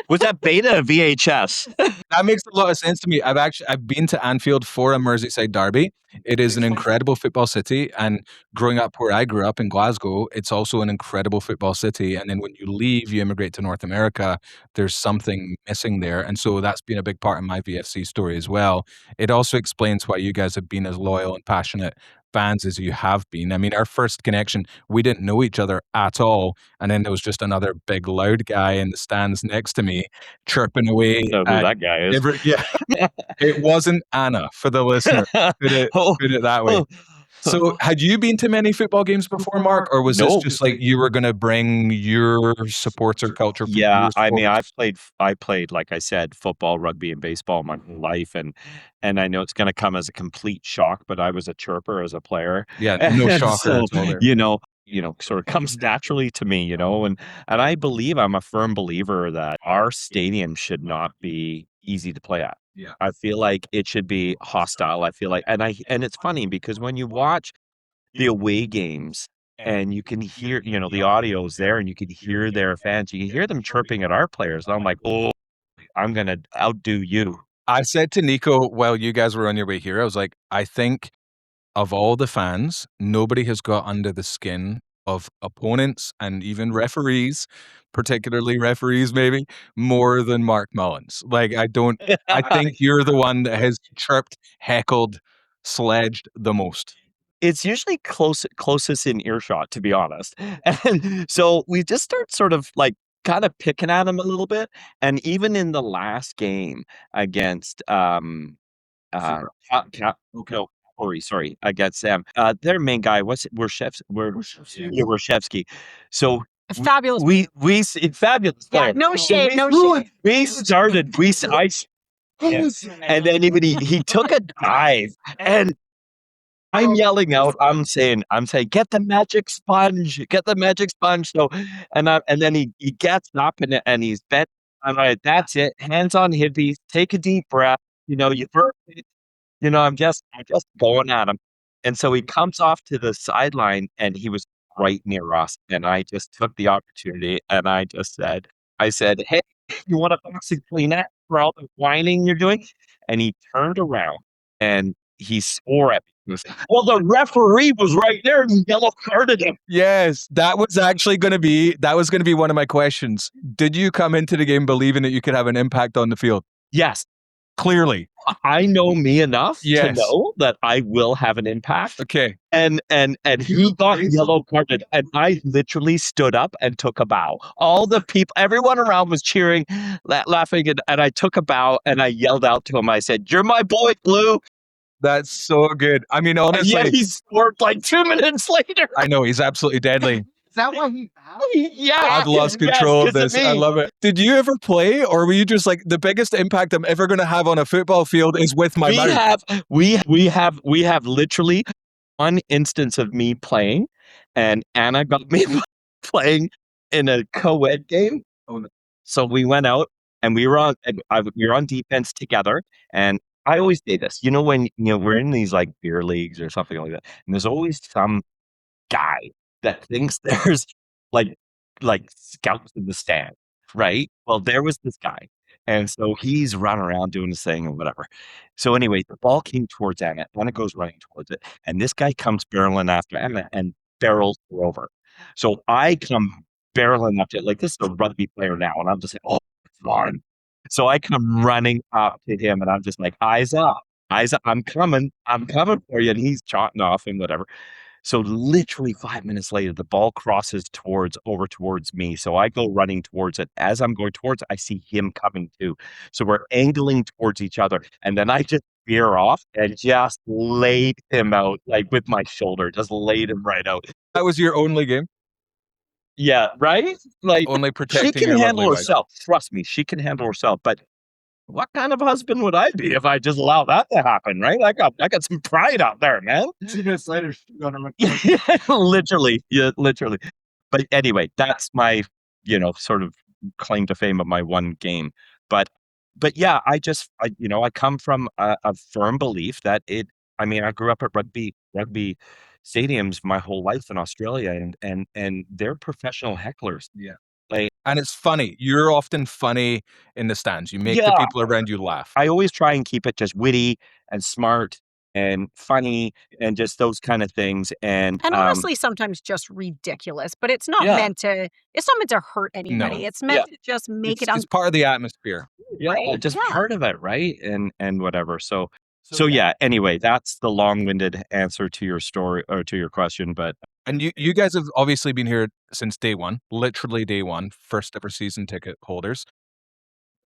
Was that beta VHS? That makes a lot of sense to me. I've been to Anfield for a Merseyside derby. It is an incredible football city, and growing up where I grew up in Glasgow, it's also an incredible football city. And then when you leave, you immigrate to North America, there's something missing there. And so that's been a big part of my VFC story as well. It also explains why you guys have been as loyal and passionate fans as you have been. I mean, our first connection, we didn't know each other at all. And then there was just another big loud guy in the stands next to me chirping away. I don't know who that guy is. It wasn't Anna, for the listener. Put it that way. So had you been to many football games before, Mark? Or was this just like you were going to bring your supporter culture? Yeah, I mean, I played, like I said, football, rugby, and baseball my whole life. And I know it's going to come as a complete shock, but I was a chirper as a player. Yeah, no shocker. So, sort of comes naturally to me, and I believe, I'm a firm believer that our stadium should not be easy to play at. Yeah. I feel like it should be hostile. I feel like, and it's funny because when you watch the away games and you can hear, the audio's there and you can hear their fans, you can hear them chirping at our players. And I'm like, oh, I'm going to outdo you. I said to Niko, while you guys were on your way here, I was like, I think of all the fans, nobody has got under the skin of opponents and even referees, particularly referees maybe, more than Mark Mullens. Like, I think you're the one that has chirped, heckled, sledged the most. It's usually closest in earshot, to be honest. And so we just start sort of like kind of picking at him a little bit. And even in the last game against against Sam. Their main guy was Wershevsky. So fabulous. We fabulous player. Yeah, no shame. We started. And then even he took a dive, and I'm yelling out. I'm saying, get the magic sponge. So, and then he gets up and he's bent. I'm like, that's it. Hands on hippies. Take a deep breath. You burp it. I'm just going at him. And so he comes off to the sideline and he was right near us. And I just took the opportunity and I said, hey, you want a boxing Kleenex for all the whining you're doing? And he turned around and he swore at me. Well, the referee was right there and he yellow carded him. Yes, that was going to be one of my questions. Did you come into the game believing that you could have an impact on the field? Yes. Clearly. I know me enough to know that I will have an impact. Okay. And he got yellow carded and I literally stood up and took a bow. All the people, everyone around was cheering, laughing, and I took a bow and I yelled out to him. I said, "You're my boy, Blue." That's so good. I mean, honestly. And yet he scored like 2 minutes later. I know, he's absolutely deadly. that why he Yeah. I've lost control of this. I love it. Did you ever play, or were you just like, the biggest impact I'm ever going to have on a football field is with my mouth? We have literally one instance of me playing, and Anna got me playing in a co-ed game. So we went out and we were on defense together. And I always say this, when we're in these like beer leagues or something like that, and there's always some guy that thinks there's like scouts in the stand, right? Well, there was this guy, and so he's running around doing his thing or whatever. So anyway, the ball came towards Anna. Anna goes running towards it, and this guy comes barreling after Anna and barrels her over. So I come barreling up to it, like this is a rugby player now, and I'm just like, oh, it's fun. So I come running up to him, and I'm just like, eyes up, I'm coming for you, and he's trotting off and whatever. So literally 5 minutes later, the ball crosses over towards me. So I go running towards it. As I'm going towards it, I see him coming too. So we're angling towards each other. And then I just veer off and just laid him out, like with my shoulder, just laid him right out. That was your only game? Yeah, right? Like, only protecting she can your handle lovely herself. Trust me, she can handle herself. But what kind of husband would I be if I just allow that to happen, right? I got some pride out there, man. 2 minutes later, she's gonna literally. But anyway, that's my, sort of claim to fame of my one game. But yeah, I come from a firm belief that I grew up at rugby stadiums my whole life in Australia, and they're professional hecklers. Yeah. Like, and it's funny. You're often funny in the stands. You make the people around you laugh. I always try and keep it just witty and smart and funny and just those kind of things. And honestly, sometimes just ridiculous, but it's not meant to hurt anybody. No. It's meant to just make it's part of the atmosphere. Yeah, just part of it, right? And whatever. So yeah, anyway, that's the long-winded answer to your story or to your question. But and you guys have obviously been here since day one, literally day one, first ever season ticket holders.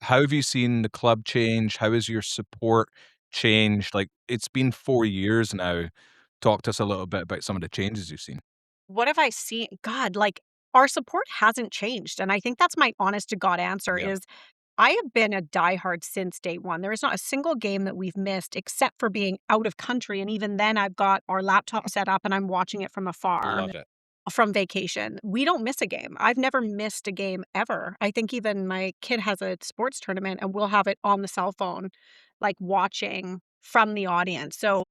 How have you seen the club change? How has your support changed? Like, it's been 4 years now. Talk to us a little bit about some of the changes you've seen. What have I seen? God, like, our support hasn't changed. And I think that's my honest to God answer is I have been a diehard since day one. There is not a single game that we've missed except for being out of country. And even then, I've got our laptop set up and I'm watching it from afar. Love it. From vacation. We don't miss a game. I've never missed a game ever. I think even my kid has a sports tournament and we'll have it on the cell phone, like watching from the audience. So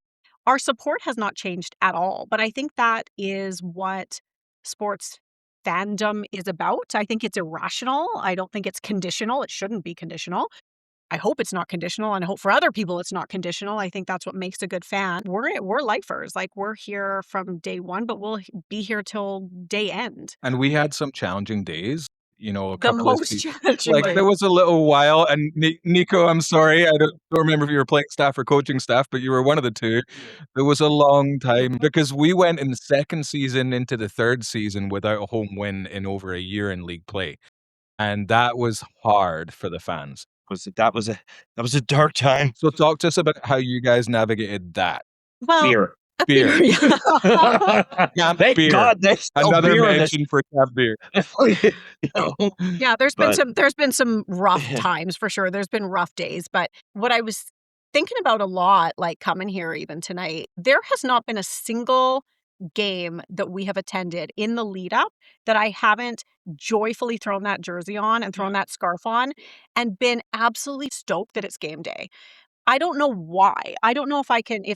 our support has not changed at all. But I think that is what sports fandom is about. I think it's irrational. I don't think it's conditional. It shouldn't be conditional. I hope it's not conditional, and I hope for other people it's not conditional. I think that's what makes a good fan. We're lifers. Like, we're here from day one, but we'll be here till day end. And we had some challenging days. A The couple most of challenging. like, there was a little while, and Niko, I'm sorry, I don't remember if you were playing staff or coaching staff, but you were one of the two. There was a long time because we went in the second season into the third season without a home win in over a year in league play, and that was hard for the fans. That was a dark time. So talk to us about how you guys navigated that. Well, Beer. Camp Thank beer. God there's no Another beer in mention for camp beer. Yeah, there's been some rough times for sure. There's been rough days, but what I was thinking about a lot, like coming here even tonight, there has not been a single game that we have attended in the lead up that I haven't joyfully thrown that jersey on and thrown that scarf on and been absolutely stoked that it's game day. I don't know why. I don't know if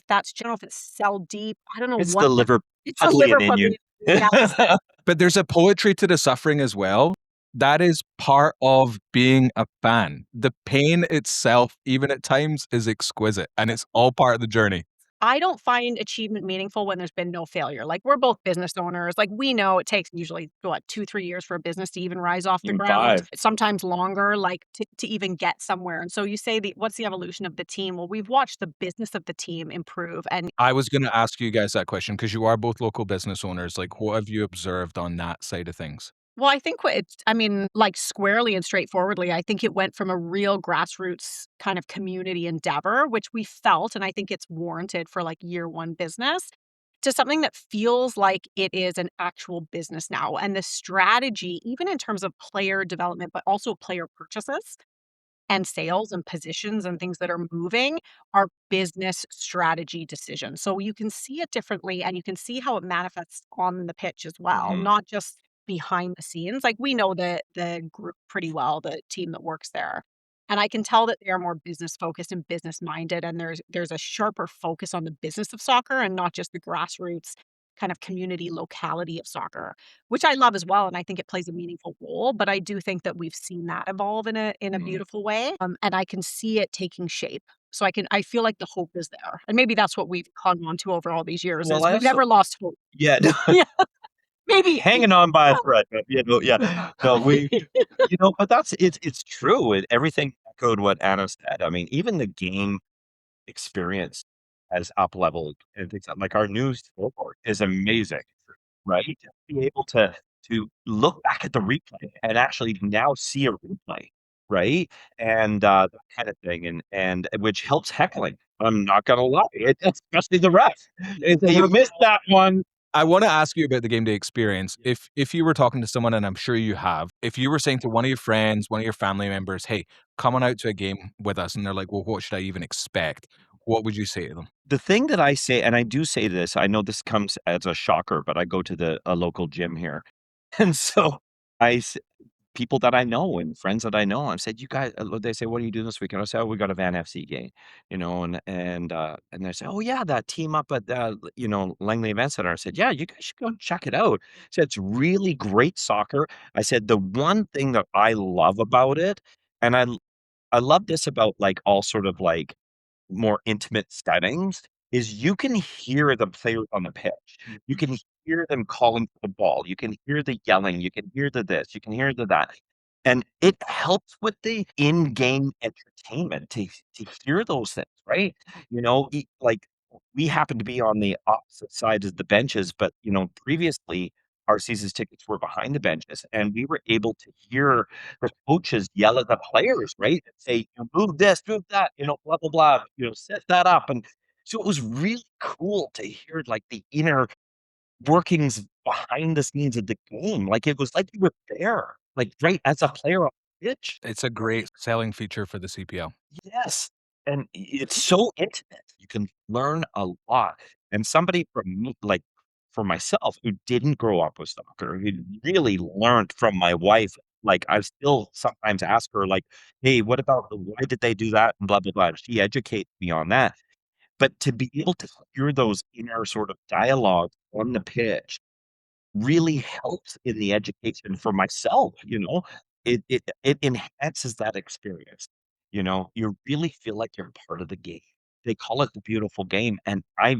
that's, I don't know if it's cell deep. I don't know It's what. the liver. It's the liver in you. Yes. But there's a poetry to the suffering as well. That is part of being a fan. The pain itself, even at times, is exquisite, and it's all part of the journey. I don't find achievement meaningful when there's been no failure. Like, we're both business owners. Like, we know it takes usually, 2-3 years for a business to even rise off the Even ground. 5. Sometimes longer, like to even get somewhere. And so you say, what's the evolution of the team? Well, we've watched the business of the team improve. And I was going to ask you guys that question because you are both local business owners. Like, what have you observed on that side of things? well, I think like squarely and straightforwardly, I think it went from a real grassroots kind of community endeavor, which we felt, and I think it's warranted for like year one business, to something that feels like it is an actual business now. And the strategy, even in terms of player development, but also player purchases and sales and positions and things that are moving, are business strategy decisions. So you can see it differently, and you can see how it manifests on the pitch as well, not just behind the scenes. Like, we know the group pretty well, the team that works there. And I can tell that they are more business focused and business minded, and there's a sharper focus on the business of soccer and not just the grassroots kind of community locality of soccer, which I love as well, and I think it plays a meaningful role. But I do think that we've seen that evolve in a beautiful way, and I can see it taking shape. So I feel like the hope is there, and maybe that's what we've hung on to over all these years. Well, Is we've never lost hope. Yeah, Yeah, maybe hanging on by a thread, but yeah, no, but it's true. Everything echoed what Anna said. I mean, even the game experience has up leveled and things like our new scoreboard is amazing, right? To be able to look back at the replay and actually now see a replay, right? And that kind of thing, and which helps heckling. I'm not gonna lie, especially the ref. If you missed that one. I want to ask you about the game day experience. If you were talking to someone, and I'm sure you have, if you were saying to one of your friends, one of your family members, hey, come on out to a game with us, and they're like, well, what should I even expect? What would you say to them? The thing that I say, and I do say this, I know this comes as a shocker, but I go to a local gym here. And so people that I know and friends that I know, I've said, "You guys," they say, "What are you doing this weekend?" I say, "Oh, we got a Van FC game," and they say, "Oh yeah, that team up at Langley Event Center." I said, "Yeah, you guys should go and check it out." I said, "It's really great soccer." I said, "The one thing that I love about it, and I love this about like all sort of like more intimate settings, is you can hear the players on the pitch. You can hear them calling for the ball. You can hear the yelling. You can hear the this. You can hear the that. And it helps with the in-game entertainment to hear those things, right? Like we happen to be on the opposite sides of the benches, but previously our season's tickets were behind the benches, and we were able to hear the coaches yell at the players, right? And say, move this, move that, blah, blah, blah, set that up. And so it was really cool to hear like the inner workings behind the scenes of the game. Like it was like you were there, like right as a player on the pitch. It's a great selling feature for the CPL. Yes. And it's so intimate. You can learn a lot. And somebody from me, like for myself, who didn't grow up with soccer, who really learned from my wife. Like I still sometimes ask her, like, "Hey, what about why did they do that?" And blah blah blah. She educates me on that. But to be able to hear those inner sort of dialogue on the pitch really helps in the education for myself. It enhances that experience. You really feel like you're part of the game. They call it the beautiful game, and I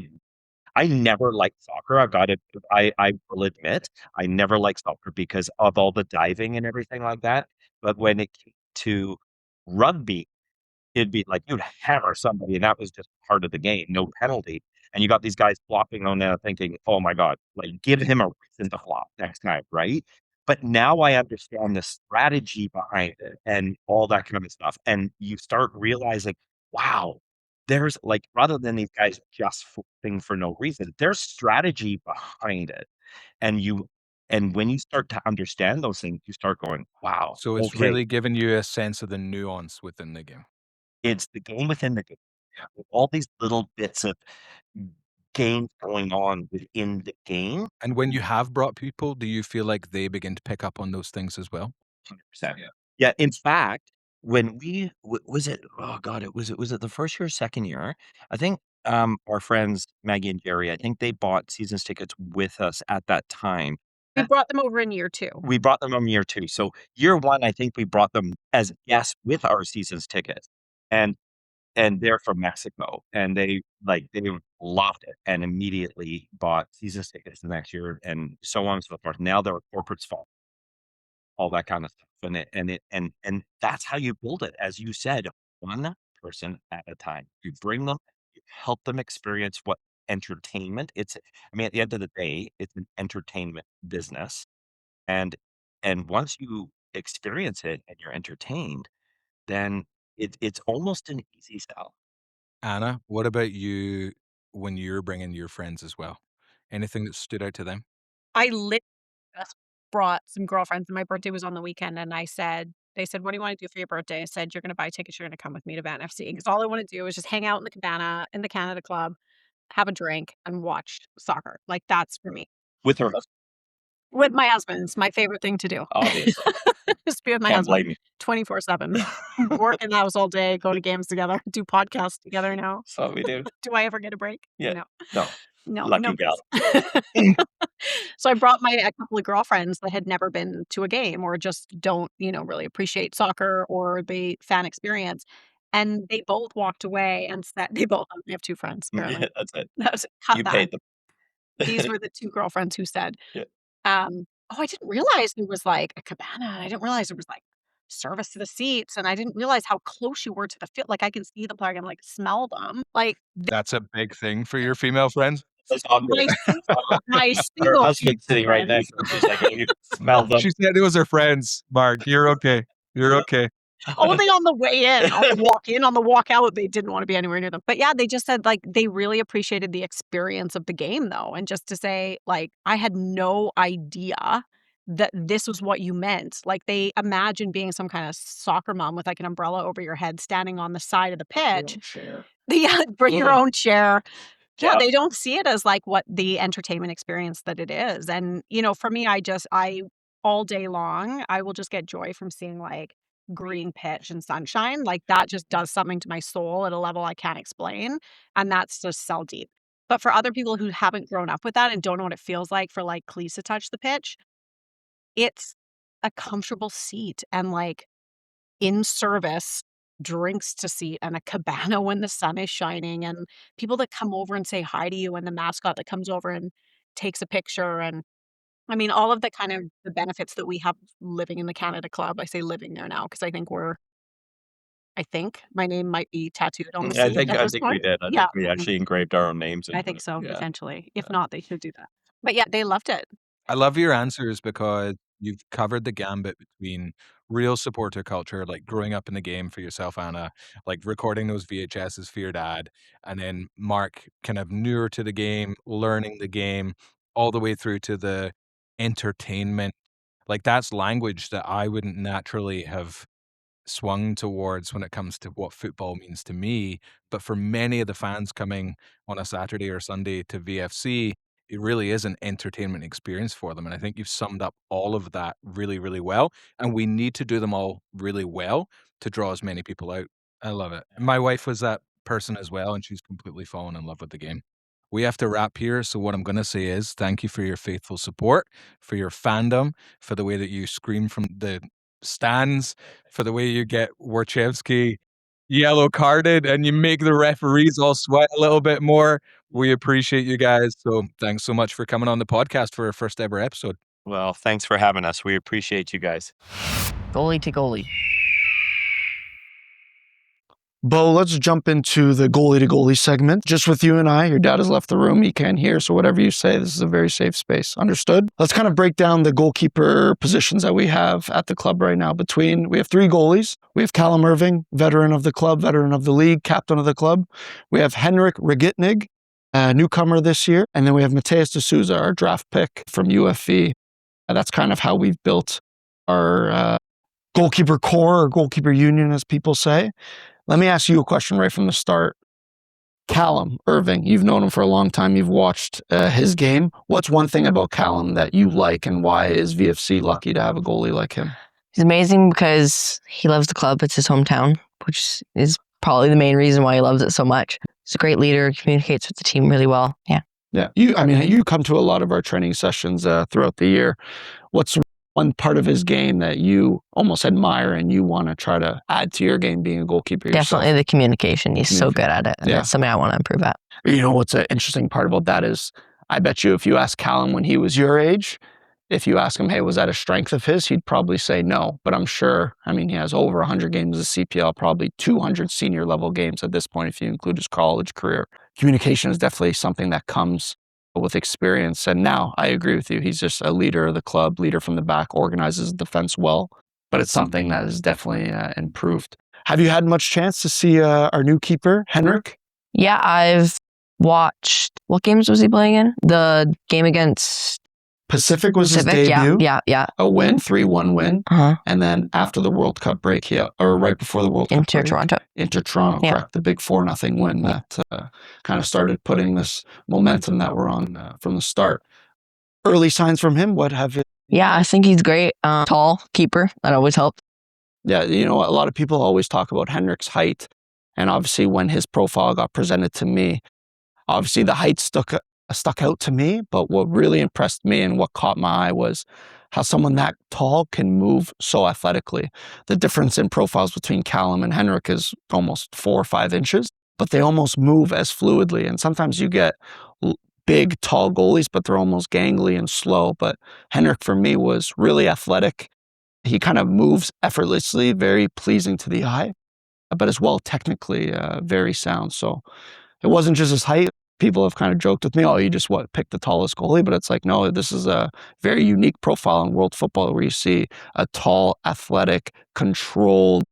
never liked soccer. I will admit, I never liked soccer because of all the diving and everything like that. But when it came to rugby, it'd be like you'd hammer somebody, and that was just part of the game, no penalty. And you got these guys flopping on there thinking, "Oh my god, like give him a reason to flop next time," right? But now I understand the strategy behind it and all that kind of stuff. And you start realizing, wow, there's like rather than these guys just flipping for no reason, there's strategy behind it. And when you start to understand those things, you start going, wow, So it's okay, really giving you a sense of the nuance within the game. it's the game within the game. With all these little bits of games going on within the game. And when you have brought people, do you feel like they begin to pick up on those things as well? 100%. Yeah, in fact, when we was it oh god, it was it the first year or second year? I think, our friends Maggie and Jerry, I think they bought seasons tickets with us at that time. We brought them over in year 2. We brought them on year 2. So year 1, I think we brought them as guests with our seasons tickets. And they're from Mexico, and they loved it and immediately bought season tickets the next year and so on and so forth. Now they're a corporate sponsor, all that kind of stuff, and that's how you build it, as you said, one person at a time. You bring them, you help them experience what entertainment. I mean, at the end of the day, it's an entertainment business, and once you experience it and you're entertained, then it's almost an easy sell. Anna, what about you when you're bringing your friends as well? Anything that stood out to them? I literally just brought some girlfriends, and my birthday was on the weekend, and they said, "What do you wanna do for your birthday?" I said, "You're gonna buy tickets, you're gonna come with me to Van FC," because all I wanna do is just hang out in the cabana, in the Canada Club, have a drink, and watch soccer. Like, that's for me. With her husband. With my husband, it's my favorite thing to do. Obviously. Just be with my Can't husband blame you. 24/7. Work in the house all day, go to games together, do podcasts together now. That's what we do. Do I ever get a break? Yeah. No. No. No, Lucky no gal. So I brought a couple of girlfriends that had never been to a game or just don't, really appreciate soccer or the fan experience, and they both walked away and said they have 2 friends, apparently. Yeah, that's it. That was cut You that. paid them. These were the 2 girlfriends who said, Yeah. "Oh, I didn't realize there was, like, a cabana, and I didn't realize there was, like, service to the seats, and I didn't realize how close you were to the field. Like, I can see them, I can, like, smell them." Like, That's a big thing for your female friends? That's awkward. my Her single husband's sitting right friends. next to her. She's like, "Oh, you smell them." She said it was her friends. Mark, you're okay. You're okay. Only on the way in. On the walk in, on the walk out, they didn't wanna be anywhere near them. But yeah, they just said, like, they really appreciated the experience of the game, though, and just to say, like, I had no idea that this was what you meant. Like, they imagine being some kinda soccer mom with, like, an umbrella over your head standing on the side of the pitch. Yeah, bring your own chair. Yeah, Yeah. they don't see it as, like, what the entertainment experience that it is, and, for me, I all day long, I will just get joy from seeing, like, green pitch and sunshine. Like, that just does something to my soul at a level I can't explain, and that's just so deep. But for other people who haven't grown up with that and don't know what it feels like for, like, cleats to touch the pitch, it's a comfortable seat and, like, in-service drinks to seat and a cabana when the sun is shining and people that come over and say hi to you and the mascot that comes over and takes a picture and I mean, all of the kind of the benefits that we have living in the Canada Club. I say living there now because I think my name might be tattooed on the I seat think at I this think point. we did. I Yeah, think we actually engraved our own names I into think it. so, Yeah. potentially. If Yeah. not, they should do that. But yeah, they loved it. I love your answers because you've covered the gambit between real supporter culture, like growing up in the game for yourself, Anna, like recording those VHSs for your dad, and then Mark kind of newer to the game, learning the game, all the way through to the entertainment. Like that's language that I wouldn't naturally have swung towards when it comes to what football means to me. But for many of the fans coming on a Saturday or Sunday to VFC, it really is an entertainment experience for them. And I think you've summed up all of that really, really well. And we need to do them all really well to draw as many people out. I love it. My wife was that person as well, and she's completely fallen in love with the game. We have to wrap here. So what I'm going to say is thank you for your faithful support, for your fandom, for the way that you scream from the stands, for the way you get Warchevsky yellow carded and you make the referees all sweat a little bit more. We appreciate you guys. So thanks so much for coming on the podcast for our first ever episode. Well, thanks for having us. We appreciate you guys. Goalie to goalie. Bo, let's jump into the goalie to goalie segment. Just with you and I, your dad has left the room. He can't hear. So whatever you say, this is a very safe space. Understood? Let's kind of break down the goalkeeper positions that we have at the club right now. We have 3 goalies. We have Callum Irving, veteran of the club, veteran of the league, captain of the club. We have Henrik Regitnig, a newcomer this year. And then we have Mateus de Souza, our draft pick from UFV. And that's kind of how we've built our goalkeeper core or goalkeeper union, as people say. Let me ask you a question right from the start. Callum Irving, you've known him for a long time. You've watched his game. What's one thing about Callum that you like, and why is VFC lucky to have a goalie like him? He's amazing because he loves the club. It's his hometown, which is probably the main reason why he loves it so much. He's a great leader, communicates with the team really well. Yeah. Yeah. You come to a lot of our training sessions throughout the year. What's one part of his game that you almost admire and you want to try to add to your game being a goalkeeper yourself? Definitely the communication. He's so good at it. And that's something I want to improve at. You know what's an interesting part about that is I bet you if you ask Callum when he was your age, if you ask him, hey, was that a strength of his? He'd probably say no. But I'm sure, he has over 100 games as a CPL, probably 200 senior level games at this point if you include his college career. Communication is definitely something that comes with experience. And now I agree with you. He's just a leader of the club, leader from the back, organizes defense well. But it's something that is definitely improved. Have you had much chance to see our new keeper, Henrik? Yeah, I've watched, what games was he playing in? The game against Pacific was his Pacific, debut. Yeah. A win, 3-1 win. Uh-huh. And then after the World Cup break, or right before the World Cup break. Into Toronto, Yeah. correct. The big 4-0 win that kind of started putting this momentum that we're on from the start. Early signs from him, what have you? Yeah, I think he's great. Tall keeper, that always helps. Yeah, you know, a lot of people always talk about Henrik's height. And obviously when his profile got presented to me, obviously the height stuck out to me, but what really impressed me and what caught my eye was how someone that tall can move so athletically. The difference in profiles between Callum and Henrik is almost 4 or 5 inches, but they almost move as fluidly. And sometimes you get big, tall goalies, but they're almost gangly and slow. But Henrik, for me, was really athletic. He kind of moves effortlessly, very pleasing to the eye, but as well technically very sound. So it wasn't just his height. People have kind of joked with me, oh, you just pick the tallest goalie? But it's like, no, this is a very unique profile in world football where you see a tall, athletic, controlled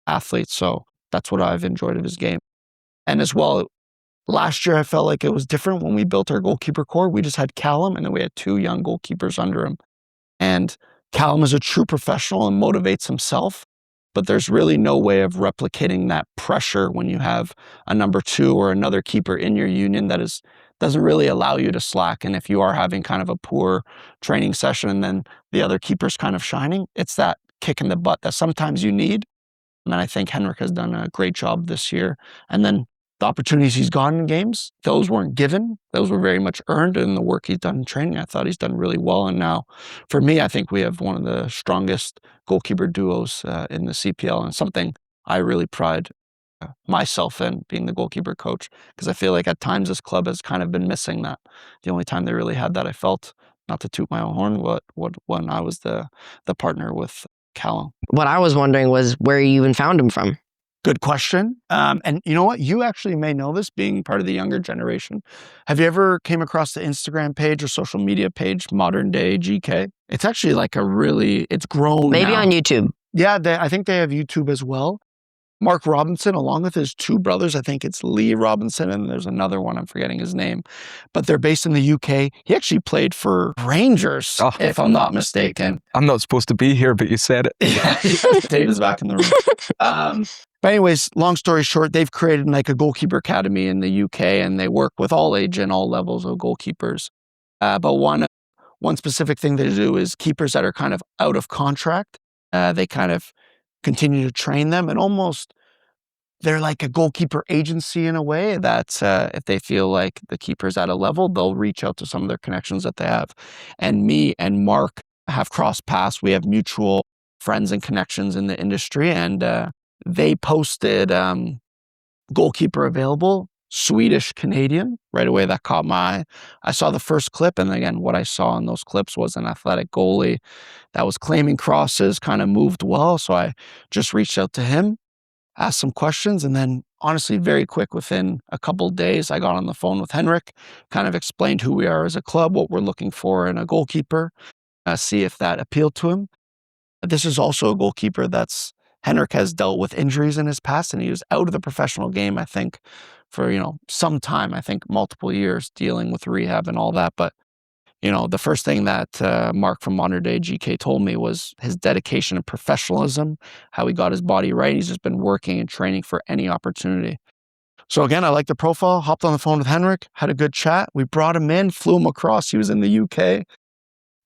athlete. So that's what I've enjoyed of his game. And as well, last year I felt like it was different when we built our goalkeeper core. We just had Callum and then we had 2 young goalkeepers under him. And Callum is a true professional and motivates himself. But there's really no way of replicating that pressure when you have a number 2 or another keeper in your union that doesn't really allow you to slack. And if you are having kind of a poor training session and then the other keeper's kind of shining, it's that kick in the butt that sometimes you need. And I think Henrik has done a great job this year. And then the opportunities he's gotten in games, those weren't given. Those were very much earned in the work he's done in training. I thought he's done really well. And now, for me, I think we have one of the strongest goalkeeper duos in the CPL, and something I really pride myself in, being the goalkeeper coach, because I feel like at times this club has kind of been missing that. The only time they really had that, I felt, not to toot my own horn, when I was the partner with Callum. What I was wondering was where you even found him from. Good question. And you know what? You actually may know this, being part of the younger generation. Have you ever came across the Instagram page or social media page, Modern Day GK? It's actually like it's grown Maybe now. on YouTube. Yeah, I think they have YouTube as well. Mark Robinson, along with his 2 brothers, I think it's Lee Robinson, and there's another one, I'm forgetting his name, but they're based in the UK. He actually played for Rangers, if I'm not mistaken. I'm not supposed to be here, but you said it. Dave is back in the room. But anyways, long story short, they've created like a goalkeeper academy in the UK, and they work with all age and all levels of goalkeepers. But one specific thing they do is keepers that are kind of out of contract. They kind of continue to train them, and almost they're like a goalkeeper agency in a way that if they feel like the keeper's at a level, they'll reach out to some of their connections that they have. And me and Mark have crossed paths. We have mutual friends and connections in the industry, and they posted goalkeeper available, Swedish Canadian. Right away, that caught my eye. I saw the first clip, and again, what I saw in those clips was an athletic goalie that was claiming crosses, kind of moved well. So I just reached out to him, asked some questions, and then honestly, very quick, within a couple of days, I got on the phone with Henrik, kind of explained who we are as a club, what we're looking for in a goalkeeper, see if that appealed to him. This is also a goalkeeper Henrik has dealt with injuries in his past, and he was out of the professional game, I think, for, some time, I think multiple years, dealing with rehab and all that. But, the first thing that Mark from Modern Day GK told me was his dedication and professionalism, how he got his body right. He's just been working and training for any opportunity. So again, I like the profile, hopped on the phone with Henrik, had a good chat. We brought him in, flew him across. He was in the UK,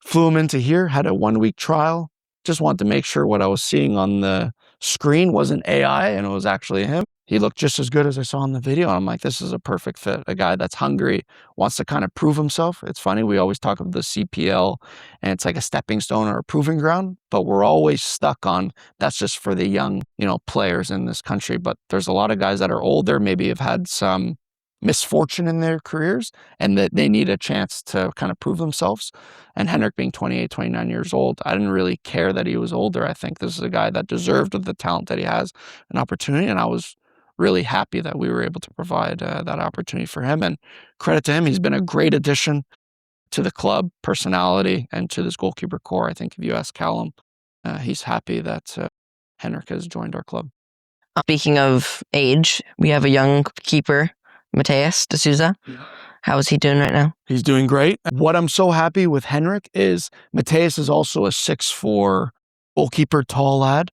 flew him into here, had a 1-week trial. Just wanted to make sure what I was seeing on the screen wasn't AI and it was actually him. He looked just as good as I saw in the video. I'm like, this is a perfect fit. A guy that's hungry, wants to kind of prove himself. It's funny, we always talk of the CPL and it's like a stepping stone or a proving ground, but we're always stuck on that's just for the young, players in this country. But there's a lot of guys that are older, maybe have had some misfortune in their careers and that they need a chance to kind of prove themselves. And Henrik being 28, 29 years old, I didn't really care that he was older. I think this is a guy that deserved, with the talent that he has, an opportunity. And I was really happy that we were able to provide that opportunity for him. And credit to him, he's been a great addition to the club, personality, and to this goalkeeper core. I think if you ask Callum, he's happy that Henrik has joined our club. Speaking of age, we have a young keeper, Mateus D'Souza. How is he doing right now? He's doing great. What I'm so happy with Henrik is Mateus is also a 6'4" goalkeeper, tall lad,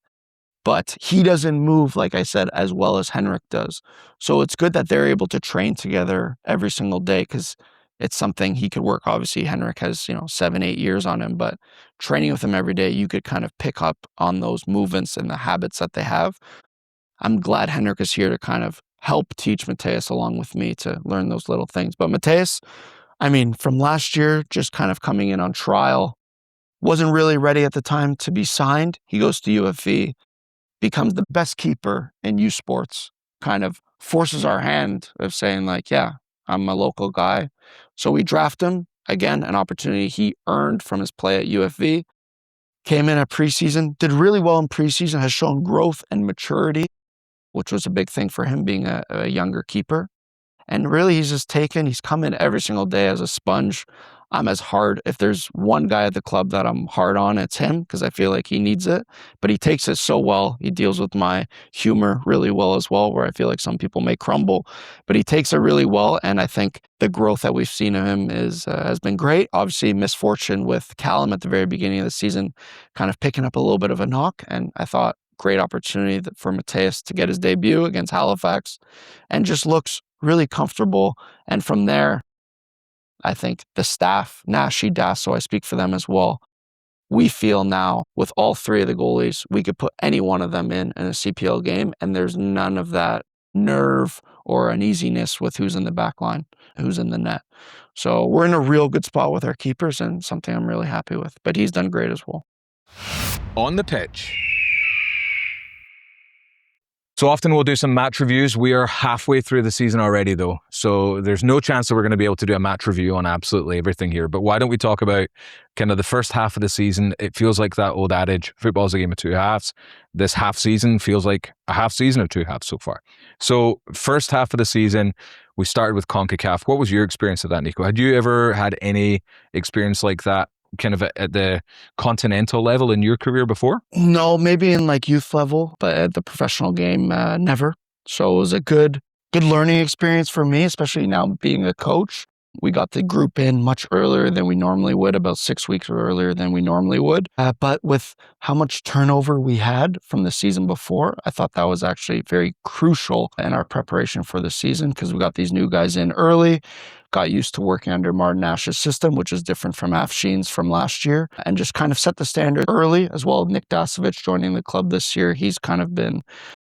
but he doesn't move, like I said, as well as Henrik does. So it's good that they're able to train together every single day because it's something he could work. Obviously, Henrik has, 7-8 years on him, but training with him every day, you could kind of pick up on those movements and the habits that they have. I'm glad Henrik is here to kind of help teach Mateus along with me to learn those little things. But Mateus, from last year, just kind of coming in on trial, wasn't really ready at the time to be signed. He goes to UFV, becomes the best keeper in U Sports, kind of forces our hand of saying like, yeah, I'm a local guy. So we draft him, again, an opportunity he earned from his play at UFV, came in at preseason, did really well in preseason, has shown growth and maturity, which was a big thing for him being a younger keeper. And really, he's come in every single day as a sponge. I'm as hard. If there's one guy at the club that I'm hard on, it's him because I feel like he needs it. But he takes it so well. He deals with my humor really well as well, where I feel like some people may crumble. But he takes it really well. And I think the growth that we've seen of him has been great. Obviously, misfortune with Callum at the very beginning of the season, kind of picking up a little bit of a knock. And I thought, great opportunity for Mateus to get his debut against Halifax and just looks really comfortable. And from there, I think the staff, Nashi, Dasso, I speak for them as well. We feel now with all three of the goalies, we could put any one of them in a CPL game, and there's none of that nerve or uneasiness with who's in the back line, who's in the net. So we're in a real good spot with our keepers and something I'm really happy with. But he's done great as well. On the pitch. So often we'll do some match reviews. We are halfway through the season already, though. So there's no chance that we're going to be able to do a match review on absolutely everything here. But why don't we talk about kind of the first half of the season? It feels like that old adage, football's a game of two halves. This half season feels like a half season of two halves so far. So first half of the season, we started with CONCACAF. What was your experience of that, Niko? Had you ever had any experience like that kind of at the continental level in your career before? No, maybe in like youth level, but at the professional game, never. So it was a good learning experience for me, especially now being a coach. We got the group in much earlier than we normally would, about 6 weeks earlier than we normally would. But with how much turnover we had from the season before, I thought that was actually very crucial in our preparation for the season because we got these new guys in early, got used to working under Martin Ash's system, which is different from Afshin's from last year, and just kind of set the standard early as well. Nick Dasovic joining the club this year, he's kind of been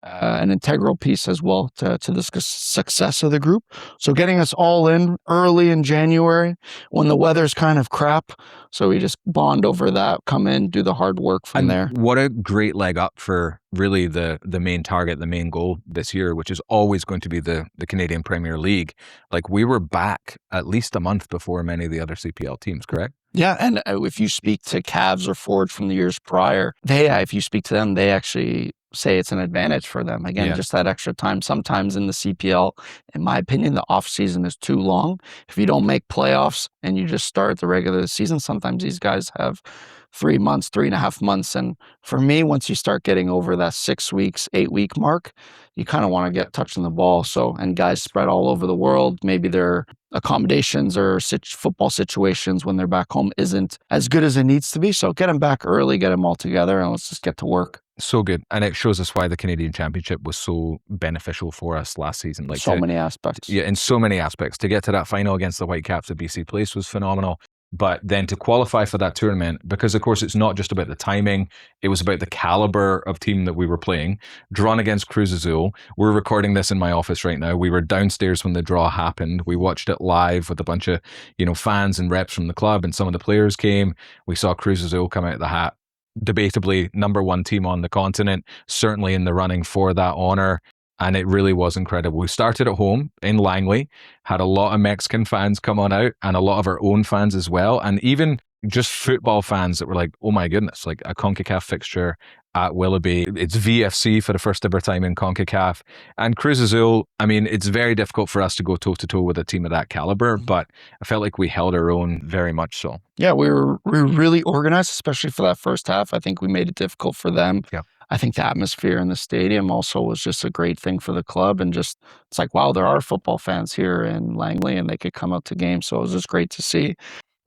an integral piece as well to the success of the group. So getting us all in early in January when the weather's kind of crap. So we just bond over that, come in, do the hard work from there. What a great leg up for really the main target, the main goal this year, which is always going to be the Canadian Premier League. Like we were back at least a month before many of the other CPL teams, correct? Yeah, and if you speak to Cavs or Forge from the years prior, if you speak to them, they actually say it's an advantage for them. Again, just that extra time. Sometimes in the CPL, in my opinion, the off season is too long. If you don't make playoffs and you just start the regular season, sometimes these guys have 3 months, 3.5 months. And for me, once you start getting over that 6 weeks, 8-week mark, you kind of want to get touching the ball. So, and guys spread all over the world. Maybe their accommodations or football situations when they're back home isn't as good as it needs to be. So get them back early, get them all together, and let's just get to work. So good. And it shows us why the Canadian Championship was so beneficial for us last season. Like many aspects. Yeah, in so many aspects. To get to that final against the Whitecaps at BC Place was phenomenal. But then to qualify for that tournament, because of course it's not just about the timing, it was about the caliber of team that we were playing. Drawn against Cruz Azul. We're recording this in my office right now. We were downstairs when the draw happened. We watched it live with a bunch of, fans and reps from the club, and some of the players came. We saw Cruz Azul come out of the hat. Debatably number one team on the continent, certainly in the running for that honor. And it really was incredible. We started at home in Langley, had a lot of Mexican fans come on out and a lot of our own fans as well. And even just football fans that were like, oh my goodness, like a CONCACAF fixture at Willoughby. It's VFC for the first ever time in CONCACAF. And Cruz Azul, it's very difficult for us to go toe-to-toe with a team of that caliber, but I felt like we held our own very much so. Yeah, we were really organized, especially for that first half. I think we made it difficult for them. Yeah. I think the atmosphere in the stadium also was just a great thing for the club. And just, it's like, wow, there are football fans here in Langley and they could come out to games. So it was just great to see.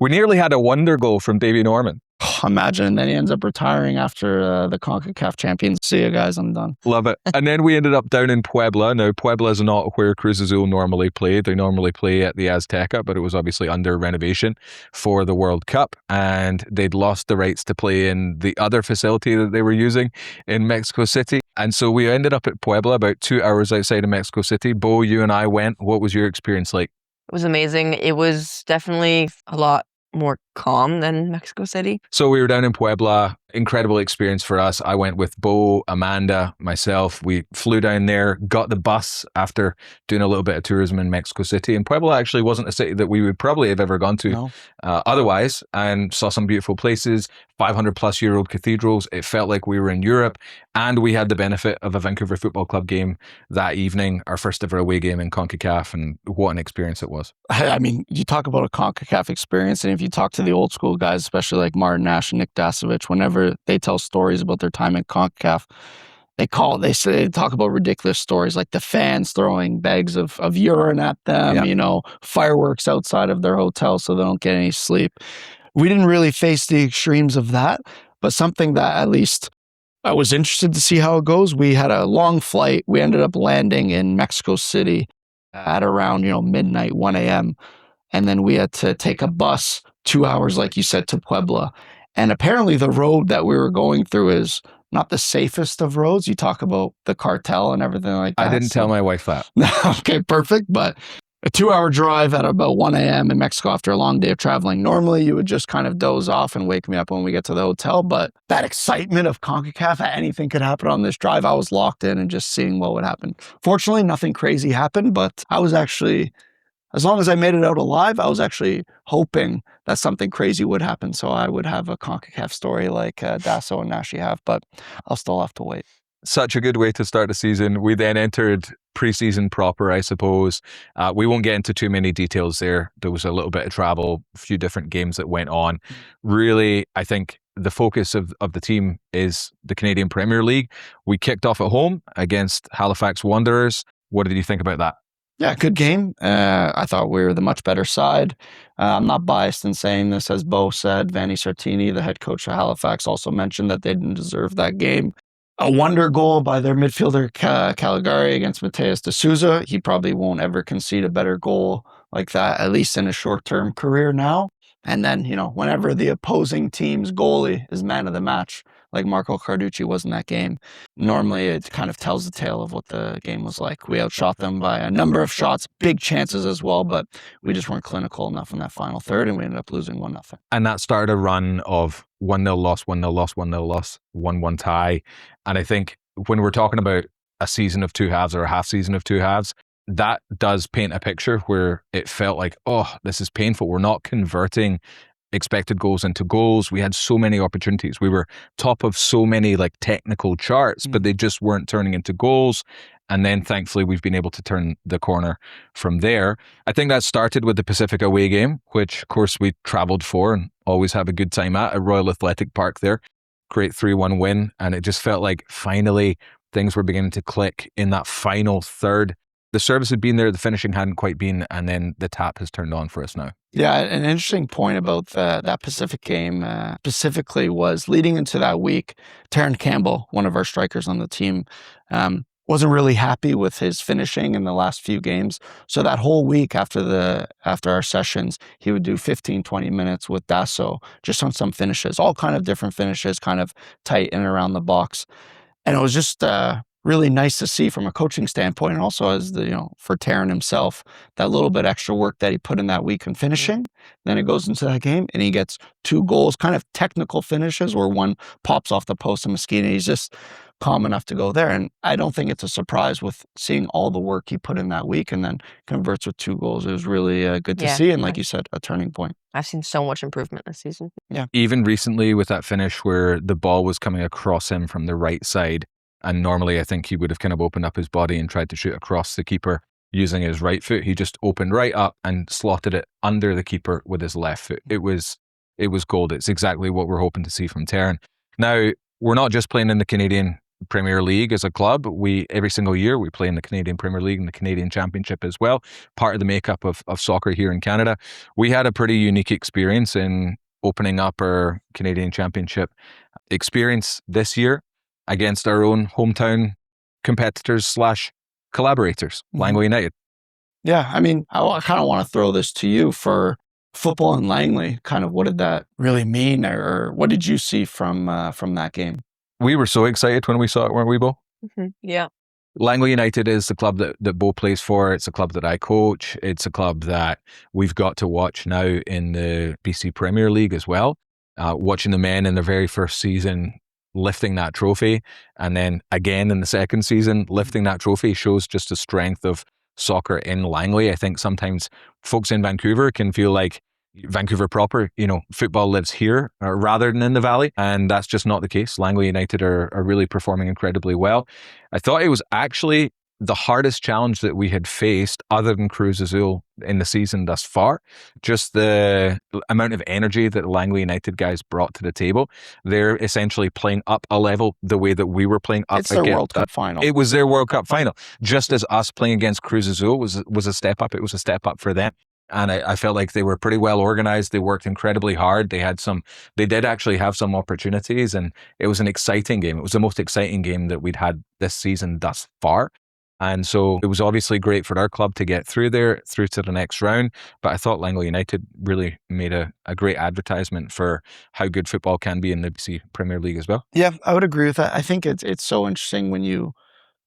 We nearly had a wonder goal from Davy Norman. Imagine. And then he ends up retiring after the CONCACAF champions. See you guys, I'm done. Love it. And then we ended up down in Puebla. Now, Puebla is not where Cruz Azul normally play. They normally play at the Azteca, but it was obviously under renovation for the World Cup. And they'd lost the rights to play in the other facility that they were using in Mexico City. And so we ended up at Puebla, about 2 hours outside of Mexico City. Bo, you and I went. What was your experience like? It was amazing. It was definitely a lot more calm than Mexico City. So we were down in Puebla. Incredible experience for us. I went with Bo, Amanda, myself. We flew down there, got the bus after doing a little bit of tourism in Mexico City. And Puebla actually wasn't a city that we would probably have ever gone to otherwise, and saw some beautiful places, 500-plus-year-old cathedrals. It felt like we were in Europe, and we had the benefit of a Vancouver Football Club game that evening, our first ever away game in CONCACAF, and what an experience it was. I mean, you talk about a CONCACAF experience, and if you talk to the old school guys, especially like Martin Nash and Nick Dasovich, whenever they tell stories about their time in CONCACAF, they talk about ridiculous stories like the fans throwing bags of urine at them, fireworks outside of their hotel so they don't get any sleep. We didn't really face the extremes of that, but something that at least I was interested to see how it goes. We had a long flight. We ended up landing in Mexico City at around, midnight, 1 a.m. And then we had to take a bus 2 hours, like you said, to Puebla. And apparently the road that we were going through is not the safest of roads. You talk about the cartel and everything like that. I didn't tell my wife that. Okay, perfect. But a 2-hour drive at about 1 a.m. in Mexico after a long day of traveling. Normally, you would just kind of doze off and wake me up when we get to the hotel. But that excitement of CONCACAF, anything could happen on this drive. I was locked in and just seeing what would happen. Fortunately, nothing crazy happened, but I was actually, as long as I made it out alive, I was actually hoping that something crazy would happen. So I would have a CONCACAF story like Dasso and Nashi have, but I'll still have to wait. Such a good way to start the season. We then entered preseason proper, I suppose. We won't get into too many details there. There was a little bit of travel, a few different games that went on. Really, I think the focus of the team is the Canadian Premier League. We kicked off at home against Halifax Wanderers. What did you think about that? Yeah, good game. I thought we were the much better side. I'm not biased in saying this. As Bo said, Vanni Sartini, the head coach of Halifax, also mentioned that they didn't deserve that game. A wonder goal by their midfielder, Calgary, against Mateus de Souza. He probably won't ever concede a better goal like that, at least in his short-term career now. And then, whenever the opposing team's goalie is man of the match, like Marco Carducci was in that game, normally it kind of tells the tale of what the game was like. We outshot them by a number of shots, big chances as well, but we just weren't clinical enough in that final third, and we ended up losing 1-0. And that started a run of 1-0 loss, 1-0 loss, 1-0 loss, 1-1 tie. And I think when we're talking about a season of two halves or a half season of two halves, that does paint a picture where it felt like, oh, this is painful. We're not converting expected goals into goals. We had so many opportunities. We were top of so many technical charts, but they just weren't turning into goals. And then thankfully we've been able to turn the corner from there. I think that started with the Pacific away game, which of course we traveled for and always have a good time at Royal Athletic Park there. Great 3-1 win. And it just felt like finally things were beginning to click in that final third. The service had been there, the finishing hadn't quite been, and then the tap has turned on for us now. Yeah, an interesting point about that Pacific game specifically was leading into that week, Taryn Campbell, one of our strikers on the team, wasn't really happy with his finishing in the last few games. So that whole week after our sessions, he would do 15, 20 minutes with Dasso just on some finishes, all kind of different finishes, kind of tight in and around the box. And it was just really nice to see from a coaching standpoint, and also as for Taryn himself, that little bit extra work that he put in that week in finishing. Then it goes into that game and he gets 2 goals, kind of technical finishes where one pops off the post and Mosquito. He's just calm enough to go there. And I don't think it's a surprise with seeing all the work he put in that week and then converts with 2 goals. It was really good to see. And like you said, a turning point. I've seen so much improvement this season. Yeah. Even recently with that finish where the ball was coming across him from the right side, and normally I think he would have kind of opened up his body and tried to shoot across the keeper using his right foot. He just opened right up and slotted it under the keeper with his left foot. It was gold. It's exactly what we're hoping to see from Taryn. Now, we're not just playing in the Canadian Premier League as a club. Every single year we play in the Canadian Premier League and the Canadian Championship as well, part of the makeup of soccer here in Canada. We had a pretty unique experience in opening up our Canadian Championship experience this year against our own hometown competitors / collaborators, Langley United. Yeah, I mean, I kind of want to throw this to you for football in Langley. Kind of, what did that really mean, or what did you see from that game? We were so excited when we saw it, weren't we, Bo? Yeah. Langley United is the club that Bo plays for. It's a club that I coach. It's a club that we've got to watch now in the BC Premier League as well. Watching the men in their very first season lifting that trophy, and then again in the second season lifting that trophy, shows just the strength of soccer in Langley. I think sometimes folks in Vancouver can feel like Vancouver proper, football lives here rather than in the Valley, and that's just not the case. Langley United are really performing incredibly well. I thought it was actually the hardest challenge that we had faced other than Cruz Azul in the season thus far. Just the amount of energy that the Langley United guys brought to the table. They're essentially playing up a level the way that we were playing up. It's their World Cup final. It was their World Cup final. Just as us playing against Cruz Azul was a step up. It was a step up for them. And I felt like they were pretty well organized. They worked incredibly hard. They did actually have some opportunities, and it was an exciting game. It was the most exciting game that we'd had this season thus far. And so it was obviously great for our club to get through to the next round. But I thought Langley United really made a great advertisement for how good football can be in the BC Premier League as well. Yeah, I would agree with that. I think it's so interesting when you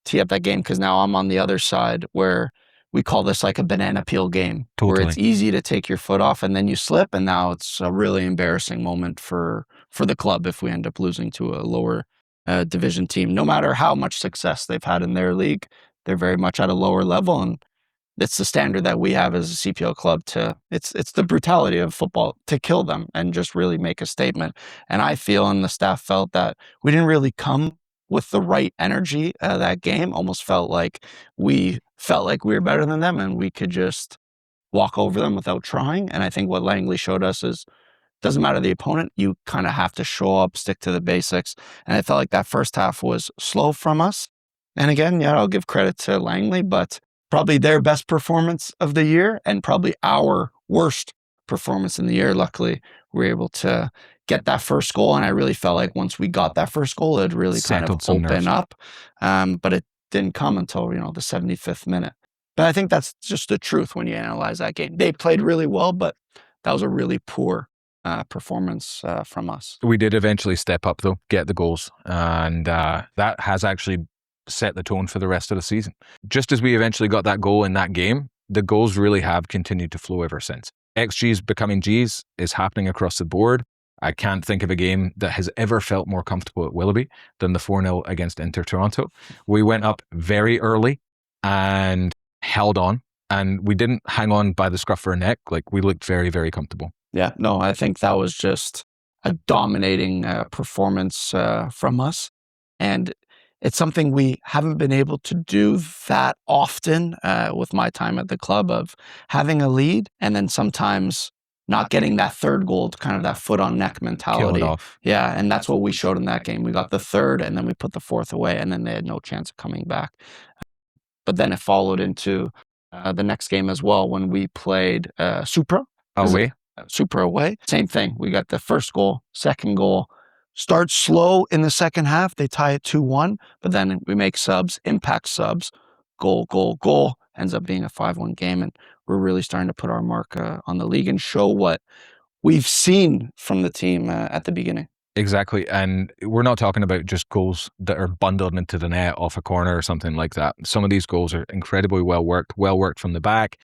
tee up that game, because now I'm on the other side where we call this like a banana peel game, where it's easy to take your foot off and then you slip, and now it's a really embarrassing moment for the club if we end up losing to a lower division team. No matter how much success they've had in their league, they're very much at a lower level, and it's the standard that we have as a CPL club it's the brutality of football to kill them and just really make a statement. And I feel, and the staff felt, that we didn't really come with the right energy that game. Almost felt like we were better than them and we could just walk over them without trying. And I think what Langley showed us is, doesn't matter the opponent, you kind of have to show up, stick to the basics. And I felt like that first half was slow from us. And again, yeah, I'll give credit to Langley, but probably their best performance of the year and probably our worst performance in the year. Luckily, we were able to get that first goal, and I really felt like once we got that first goal, it really kind of opened up. But it didn't come until the 75th minute. But I think that's just the truth when you analyze that game. They played really well, but that was a really poor performance from us. We did eventually step up, though, get the goals, and that has actually set the tone for the rest of the season. Just as we eventually got that goal in that game, the goals really have continued to flow ever since. XG's becoming G's is happening across the board. I can't think of a game that has ever felt more comfortable at Willoughby than the 4-0 against Inter Toronto. We went up very early and held on, and we didn't hang on by the scruff of our neck. Like, we looked very, very comfortable. Yeah, no, I think that was just a dominating performance from us. And it's something we haven't been able to do that often with my time at the club, of having a lead and then sometimes not getting that third goal, kind of that foot on neck mentality. Kill it off. Yeah, and that's what we showed in that game. We got the third and then we put the fourth away, and then they had no chance of coming back. But then it followed into the next game as well when we played Supra. Away. Supra away. Same thing. We got the first goal, second goal. Start slow in the second half. They tie it 2-1, but then we make subs, impact subs, goal. Ends up being a 5-1 game, and we're really starting to put our mark on the league and show what we've seen from the team at the beginning. Exactly, and we're not talking about just goals that are bundled into the net off a corner or something like that. Some of these goals are incredibly well worked from the back.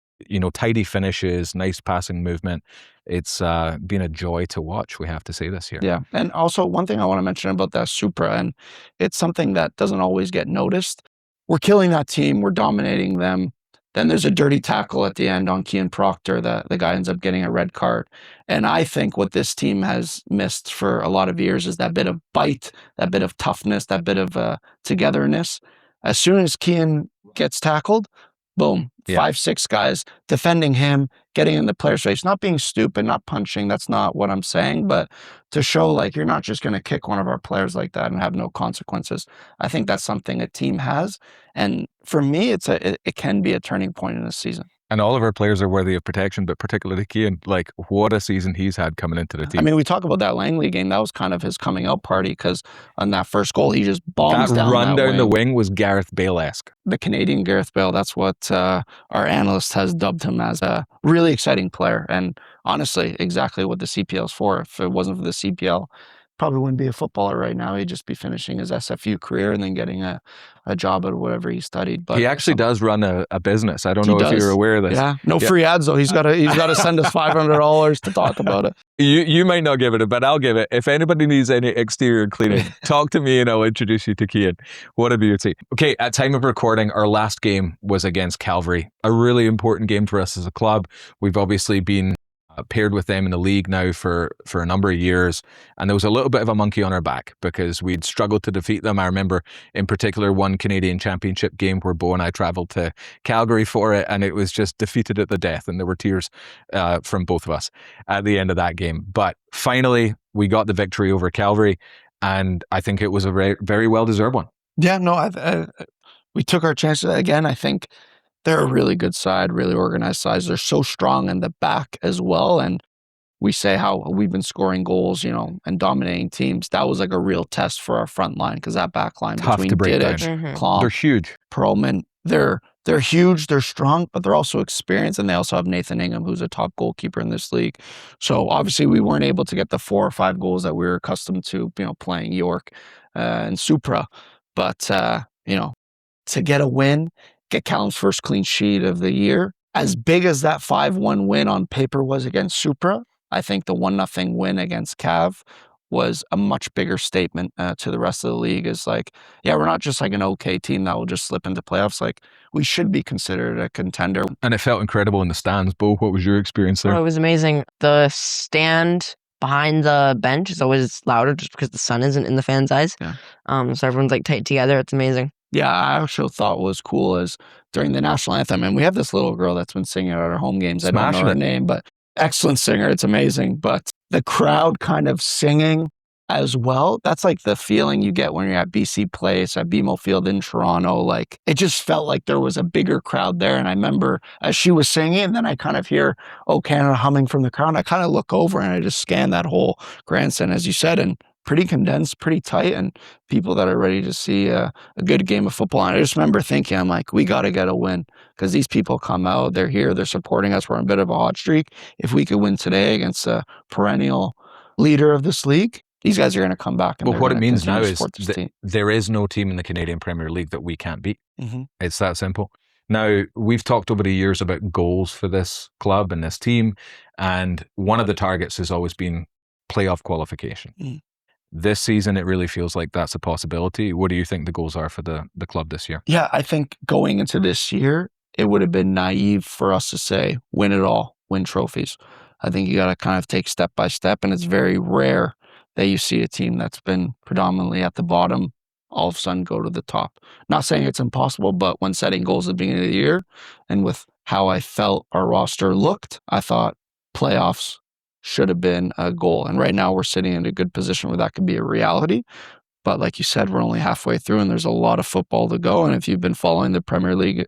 Tidy finishes, nice passing movement. It's been a joy to watch, we have to say, this year. Yeah, and also one thing I want to mention about that Supra, and it's something that doesn't always get noticed. We're killing that team. We're dominating them. Then there's a dirty tackle at the end on Kean Proctor. The guy ends up getting a red card. And I think what this team has missed for a lot of years is that bit of bite, that bit of toughness, that bit of togetherness. As soon as Kean gets tackled, boom, 5-6 guys defending him, getting in the player's face, not being stupid, not punching. That's not what I'm saying, but to show like you're not just going to kick one of our players like that and have no consequences. I think that's something a team has, and for me, it can be a turning point in a season. And all of our players are worthy of protection, but particularly Cian, like what a season he's had coming into the team. I mean, we talk about that Langley game. That was kind of his coming out party because on that first goal, he just bombs that down run that down wing. the wing was Gareth Bale-esque. The Canadian Gareth Bale, that's what our analyst has dubbed him as, a really exciting player. And honestly, exactly what the CPL is for. If it wasn't for the CPL, probably wouldn't be a footballer right now. He'd just be finishing his SFU career and then getting a job at whatever he studied. But he actually does run a business. I don't He know if does. you're aware of this. Yeah, no free ads though. He's got to send us $500 to talk about it. You might not give it, but I'll give it. If anybody needs any exterior cleaning, talk to me and I'll introduce you to Cian. What a beauty. Okay, at time of recording, our last game was against Calvary. A really important game for us as a club. We've obviously been paired with them in the league now for a number of years, and there was a little bit of a monkey on our back because we'd struggled to defeat them. I remember in particular one Canadian Championship game where Bo and I travelled to Calgary for it, and it was just defeated at the death, and there were tears from both of us at the end of that game. But finally we got the victory over Calvary, and I think it was a very, very well-deserved one. Yeah, no, we took our chances. Again, I think they're a really good side, really organized side. They're so strong in the back as well. And we say how we've been scoring goals, and dominating teams. That was like a real test for our front line because that back line Tough between to break down. Didic, Callum, They're huge. Perlman, they're huge, they're strong, but they're also experienced, and they also have Nathan Ingham, who's a top goalkeeper in this league. So obviously we weren't able to get the 4 or 5 goals that we were accustomed to, playing York and Supra. But, to get a win, get Callum's first clean sheet of the year, as big as that 5-1 win on paper was against Supra, I think the 1-0 win against Cav was a much bigger statement to the rest of the league. Is like, yeah, we're not just like an okay team that will just slip into playoffs. Like, we should be considered a contender. And it felt incredible in the stands. Bo, what was your experience there? Oh, it was amazing. The stand behind the bench is always louder just because the sun isn't in the fans' eyes. Yeah. So everyone's like tight together. It's amazing. Yeah, I also thought was cool is during the national anthem, and we have this little girl that's been singing at our home games. I don't know her name, but excellent singer. It's amazing. But the crowd kind of singing as well, that's like the feeling you get when you're at BC Place, at BMO Field in Toronto. Like, it just felt like there was a bigger crowd there. And I remember as she was singing, and then I kind of hear, "Oh, Canada" humming from the crowd. I kind of look over and I just scan that whole grandstand, as you said, and pretty condensed, pretty tight, and people that are ready to see a good game of football. And I just remember thinking, I'm like, we got to get a win because these people come out, they're here, they're supporting us. We're on a bit of a hot streak. If we could win today against a perennial leader of this league, these guys are going to come back. And well, what it means now is that there is no team in the Canadian Premier League that we can't beat. Mm-hmm. It's that simple. Now, we've talked over the years about goals for this club and this team, and one of the targets has always been playoff qualification. Mm. This season, it really feels like that's a possibility. What do you think the goals are for the club this year? Yeah, I think going into this year, it would have been naive for us to say, win it all, win trophies. I think you got to kind of take step by step, and it's very rare that you see a team that's been predominantly at the bottom all of a sudden go to the top. Not saying it's impossible, but when setting goals at the beginning of the year, and with how I felt our roster looked, I thought playoffs should have been a goal. And right now we're sitting in a good position where that could be a reality. But like you said, we're only halfway through and there's a lot of football to go. And if you've been following the Premier League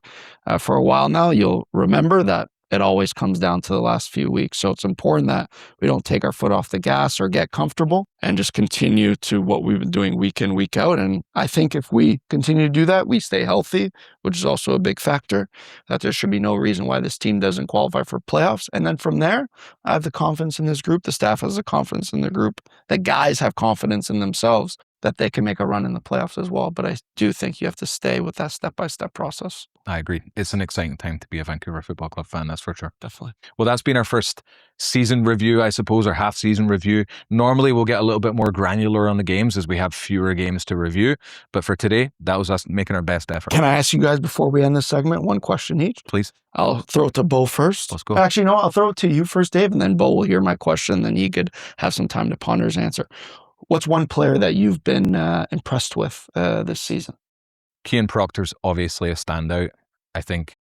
for a while now, you'll remember that it always comes down to the last few weeks. So it's important that we don't take our foot off the gas or get comfortable and just continue to what we've been doing week in, week out. And I think if we continue to do that, we stay healthy, which is also a big factor, that there should be no reason why this team doesn't qualify for playoffs. And then from there, I have the confidence in this group. The staff has the confidence in the group. The guys have confidence in themselves that they can make a run in the playoffs as well. But I do think you have to stay with that step-by-step process. I agree. It's an exciting time to be a Vancouver Football Club fan, that's for sure. Definitely. Well, that's been our first season review, I suppose, or half-season review. Normally, we'll get a little bit more granular on the games as we have fewer games to review. But for today, that was us making our best effort. Can I ask you guys, before we end this segment, one question each? Please. I'll throw it to Bo first. Let's go. Actually, no, I'll throw it to you first, Dave, and then Bo will hear my question, then he could have some time to ponder his answer. What's one player that you've been impressed with this season? Cian Proctor's obviously a standout. I think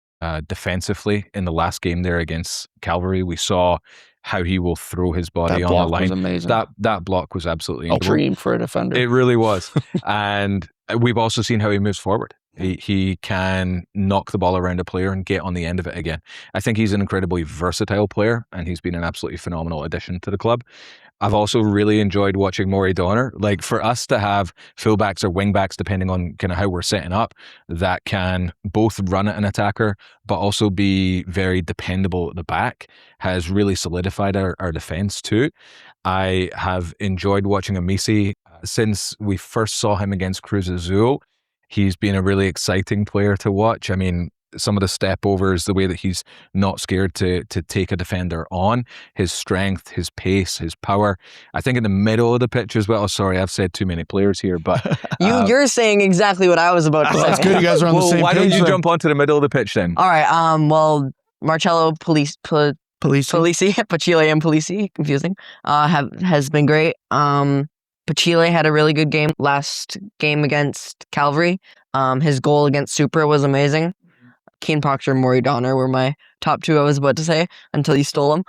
defensively in the last game there against Calgary. We saw how he will throw his body on the line. Was amazing. That block was absolutely a dream for a defender. It really was. And we've also seen how he moves forward. He can knock the ball around a player and get on the end of it again. I think he's an incredibly versatile player, and he's been an absolutely phenomenal addition to the club. I've also really enjoyed watching Maury Donner. Like, for us to have fullbacks or wingbacks, depending on kind of how we're setting up, that can both run at an attacker but also be very dependable at the back, has really solidified our defense too. I have enjoyed watching Amisi since we first saw him against Cruz Azul. He's been a really exciting player to watch. I mean, some of the step overs, the way that he's not scared to take a defender on, his strength, his pace, his power. I think in the middle of the pitch as well. Sorry, I've said too many players here, but you're saying exactly what I was about to say. That's good. You guys are on the same page. Why don't you jump onto the middle of the pitch then? All right. Well, Marcello Polisi, Pachile and Polisi, confusing. Has been great. Pachile had a really good game last game against Calvary. His goal against Supra was amazing. Keane Proctor and Maury Donner were my top two, I was about to say, until you stole them.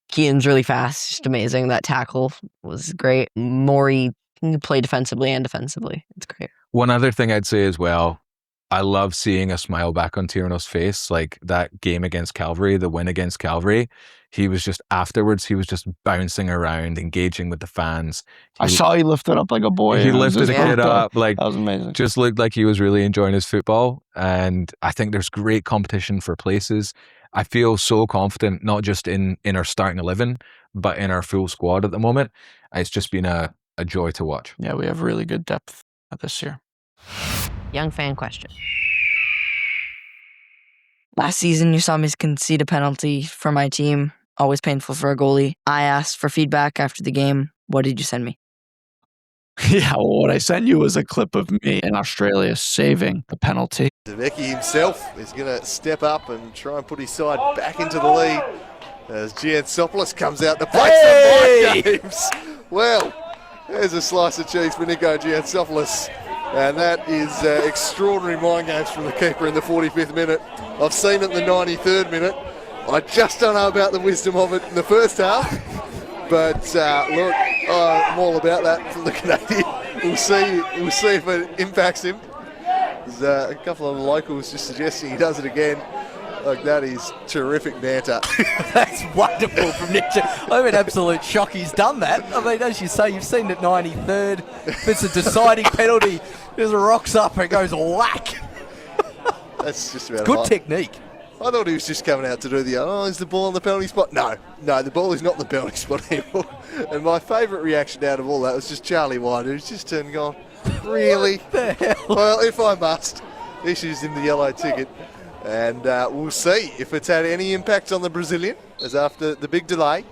Keane's really fast, just amazing. That tackle was great. Maury played defensively and defensively. It's great. One other thing I'd say as well, I love seeing a smile back on Tierno's face. Like that game against Calvary, the win against Calvary, he was just bouncing around, engaging with the fans. I saw he lifted up like a boy. He lifted a kid up. Like, that was amazing. Just looked like he was really enjoying his football. And I think there's great competition for places. I feel so confident, not just in our starting 11, but in our full squad at the moment. It's just been a joy to watch. Yeah, we have really good depth this year. Young fan question. Last season, you saw me concede a penalty for my team. Always painful for a goalie. I asked for feedback after the game. What did you send me? Yeah, well, what I sent you was a clip of me in Australia saving a penalty. Vecchi himself is going to step up and try and put his side back into the lead as Giansopoulos comes out to play some mind games. Well, there's a slice of cheese for Niko Giansopoulos. And that is extraordinary mind games from the keeper in the 45th minute. I've seen it in the 93rd minute. I just don't know about the wisdom of it in the first half. But look, I'm all about that from the Canadian. We'll see if it impacts him. There's a couple of locals just suggesting he does it again. Like, that is terrific banter. That's wonderful from Nick. I'm in absolute shock he's done that. I mean, as you say, you've seen it 93rd. If it's a deciding penalty, just rocks up and goes whack. That's just about good technique. I thought he was just coming out to do is the ball on the penalty spot? No, the ball is not the penalty spot anymore. And my favourite reaction out of all that was just Charlie White, who's just turned and gone, really? The hell? Well, if I must, issues him the yellow ticket. And we'll see if it's had any impact on the Brazilian, as after the big delay,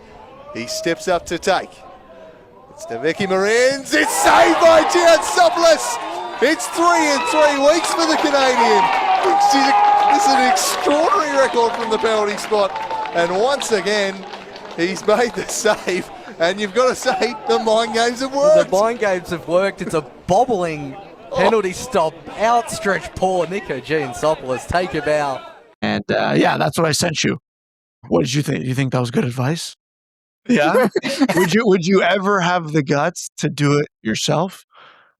he steps up to take. It's Vecchi Marins. It's saved by Giansopoulos. It's 3 in 3 weeks for the Canadian. This is an extraordinary record from the penalty spot. And once again, he's made the save. And you've got to say, the mind games have worked. The mind games have worked. It's a bobbling penalty stop, outstretched paw. Niko Giansopoulos, take him out. And yeah, that's what I sent you. What did you think? Do you think that was good advice? Yeah. Would you ever have the guts to do it yourself?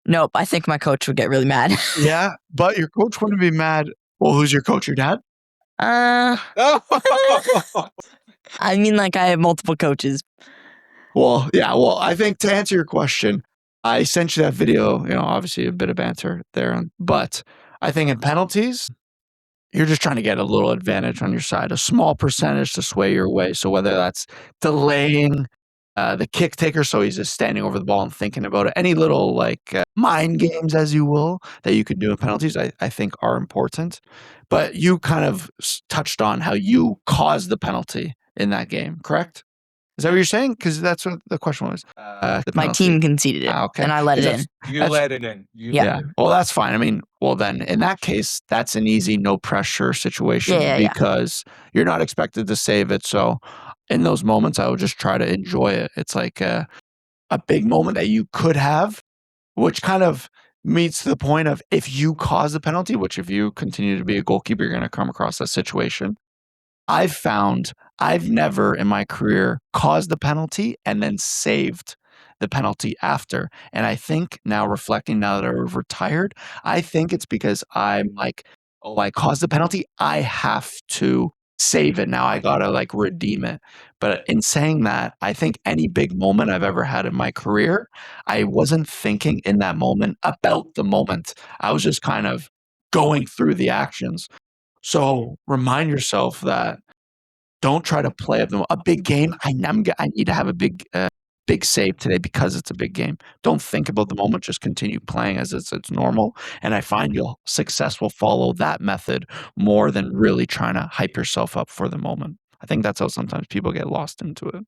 Nope. I think my coach would get really mad. Yeah, but your coach wouldn't be mad. Well, who's your coach? Your dad? I mean, like, I have multiple coaches. Well, yeah. Well, I think to answer your question, I sent you that video, obviously a bit of banter there, but I think in penalties, you're just trying to get a little advantage on your side, a small percentage to sway your way. So whether that's delaying the kick taker, so he's just standing over the ball and thinking about it, any little mind games, as you will, that you could do in penalties, I think are important. But you kind of touched on how you caused the penalty in that game, correct? Is that what you're saying? Because that's what the question was. My team conceded it, okay. and I let it in. You let it in. Yeah. Well, that's fine. I mean, well, then in that case, that's an easy, no pressure situation because you're not expected to save it. So in those moments, I would just try to enjoy it. It's like a big moment that you could have, which kind of meets the point of if you cause the penalty, which if you continue to be a goalkeeper, you're going to come across that situation. I've found I've never in my career caused the penalty and then saved the penalty after. And I think now reflecting now that I've retired, I think it's because I'm like, oh, I caused the penalty. I have to save it. Now I got to like redeem it. But in saying that, I think any big moment I've ever had in my career, I wasn't thinking in that moment about the moment. I was just kind of going through the actions. So remind yourself that don't try to play a big game. I need to have a big save today because it's a big game. Don't think about the moment. Just continue playing as it's normal. And I find you'll successful follow that method more than really trying to hype yourself up for the moment. I think that's how sometimes people get lost into it.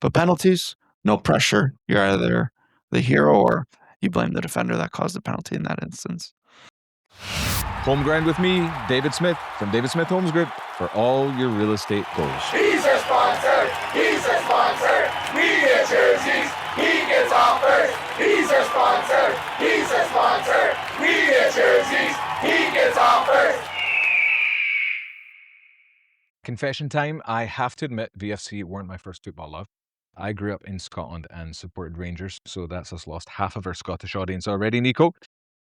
But penalties, no pressure. You're either the hero or you blame the defender that caused the penalty in that instance. Home ground with me, David Smith from David Smith Homes Group for all your real estate goals. He's a sponsor. He's a sponsor. We get jerseys. He gets offers. He's a sponsor. He's a sponsor. We get jerseys. He gets offers. Confession time. I have to admit, VFC weren't my first football love. I grew up in Scotland and supported Rangers, so that's us lost half of our Scottish audience already, Niko.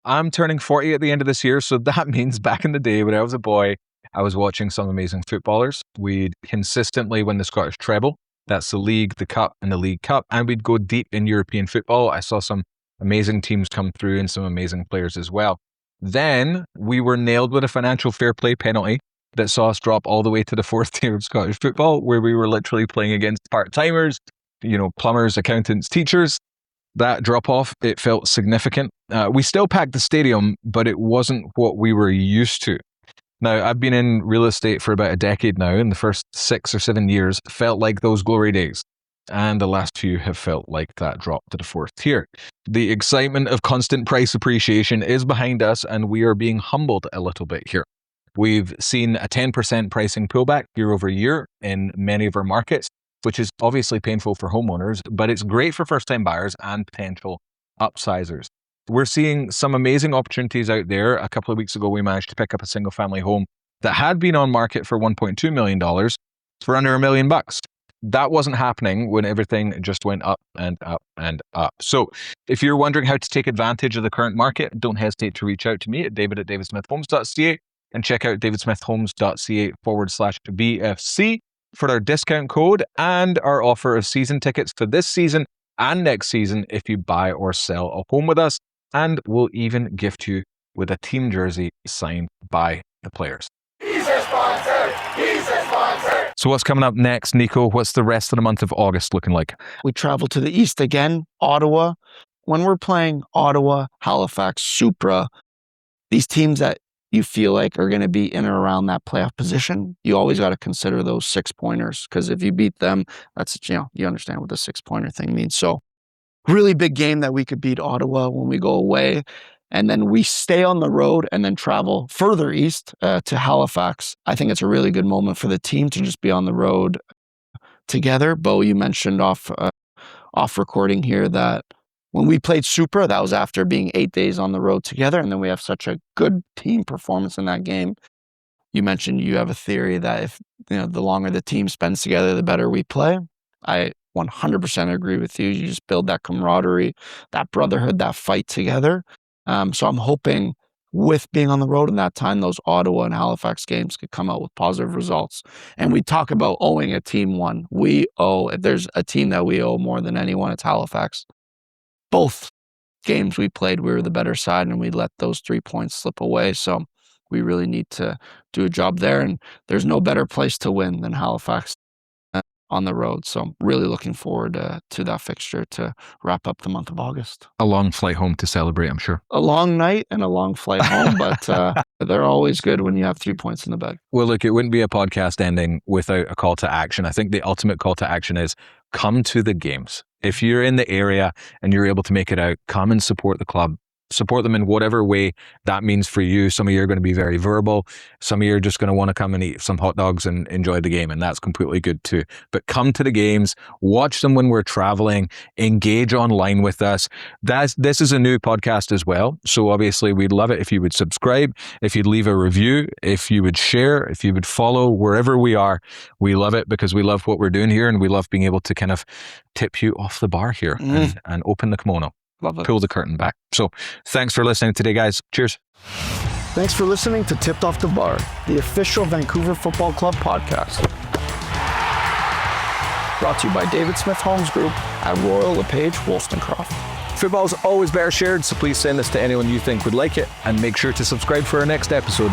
I'm turning 40 at the end of this year, so that means back in the day when I was a boy, I was watching some amazing footballers. We'd consistently win the Scottish treble. That's the league, the cup, and the League Cup. And we'd go deep in European football. I saw some amazing teams come through and some amazing players as well. Then we were nailed with a financial fair play penalty that saw us drop all the way to the fourth tier of Scottish football, where we were literally playing against part-timers, plumbers, accountants, teachers. That drop-off, it felt significant. We still packed the stadium, but it wasn't what we were used to. Now, I've been in real estate for about a decade now, and the first 6 or 7 years felt like those glory days. And the last few have felt like that drop to the fourth tier. The excitement of constant price appreciation is behind us, and we are being humbled a little bit here. We've seen a 10% pricing pullback year over year in many of our markets, which is obviously painful for homeowners, but it's great for first-time buyers and potential upsizers. We're seeing some amazing opportunities out there. A couple of weeks ago, we managed to pick up a single-family home that had been on market for $1.2 million for under $1 million. That wasn't happening when everything just went up and up and up. So if you're wondering how to take advantage of the current market, don't hesitate to reach out to me at david@davidsmithhomes.ca and check out davidsmithhomes.ca/BFC for our discount code and our offer of season tickets for this season and next season if you buy or sell a home with us, and we'll even gift you with a team jersey signed by the players. He's a sponsor. He's a sponsor. So what's coming up next, Niko? What's the rest of the month of August looking like? We travel to the east again, Ottawa. When we're playing Ottawa, Halifax, Supra, these teams that you feel like are going to be in or around that playoff position, you always got to consider those 6-pointers, because if you beat them, that's, you understand what the 6-pointer thing means. So really big game that we could beat Ottawa when we go away, and then we stay on the road and then travel further east to Halifax. I think it's a really good moment for the team to just be on the road together. Bo, you mentioned off recording here that when we played Supra, that was after being 8 days on the road together, and then we have such a good team performance in that game. You mentioned you have a theory that if the longer the team spends together, the better we play. I 100% agree with you. You just build that camaraderie, that brotherhood, that fight together. So I'm hoping with being on the road in that time, those Ottawa and Halifax games could come out with positive results. And we talk about owing a team one. If there's a team that we owe more than anyone, it's Halifax. Both games we played, we were the better side, and we let those 3 points slip away. So we really need to do a job there. And there's no better place to win than Halifax on the road. So I'm really looking forward to that fixture to wrap up the month of August. A long flight home to celebrate, I'm sure. A long night and a long flight home, but they're always good when you have 3 points in the bag. Well, look, it wouldn't be a podcast ending without a call to action. I think the ultimate call to action is come to the games. If you're in the area and you're able to make it out, come and support the club. Support them in whatever way that means for you. Some of you are going to be very verbal. Some of you are just going to want to come and eat some hot dogs and enjoy the game, and that's completely good too. But come to the games, watch them when we're traveling, engage online with us. This is a new podcast as well, so obviously we'd love it if you would subscribe, if you'd leave a review, if you would share, if you would follow wherever we are. We love it because we love what we're doing here, and we love being able to kind of tip you off the bar here and open the kimono. Pull the curtain back. So thanks for listening today, guys. Cheers. Thanks for listening to Tipped Off the Bar, the official Vancouver Football Club podcast. Brought to you by David Smith Homes Group at Royal LePage Wollstonecroft. Football's always better shared, so please send this to anyone you think would like it, and make sure to subscribe for our next episode.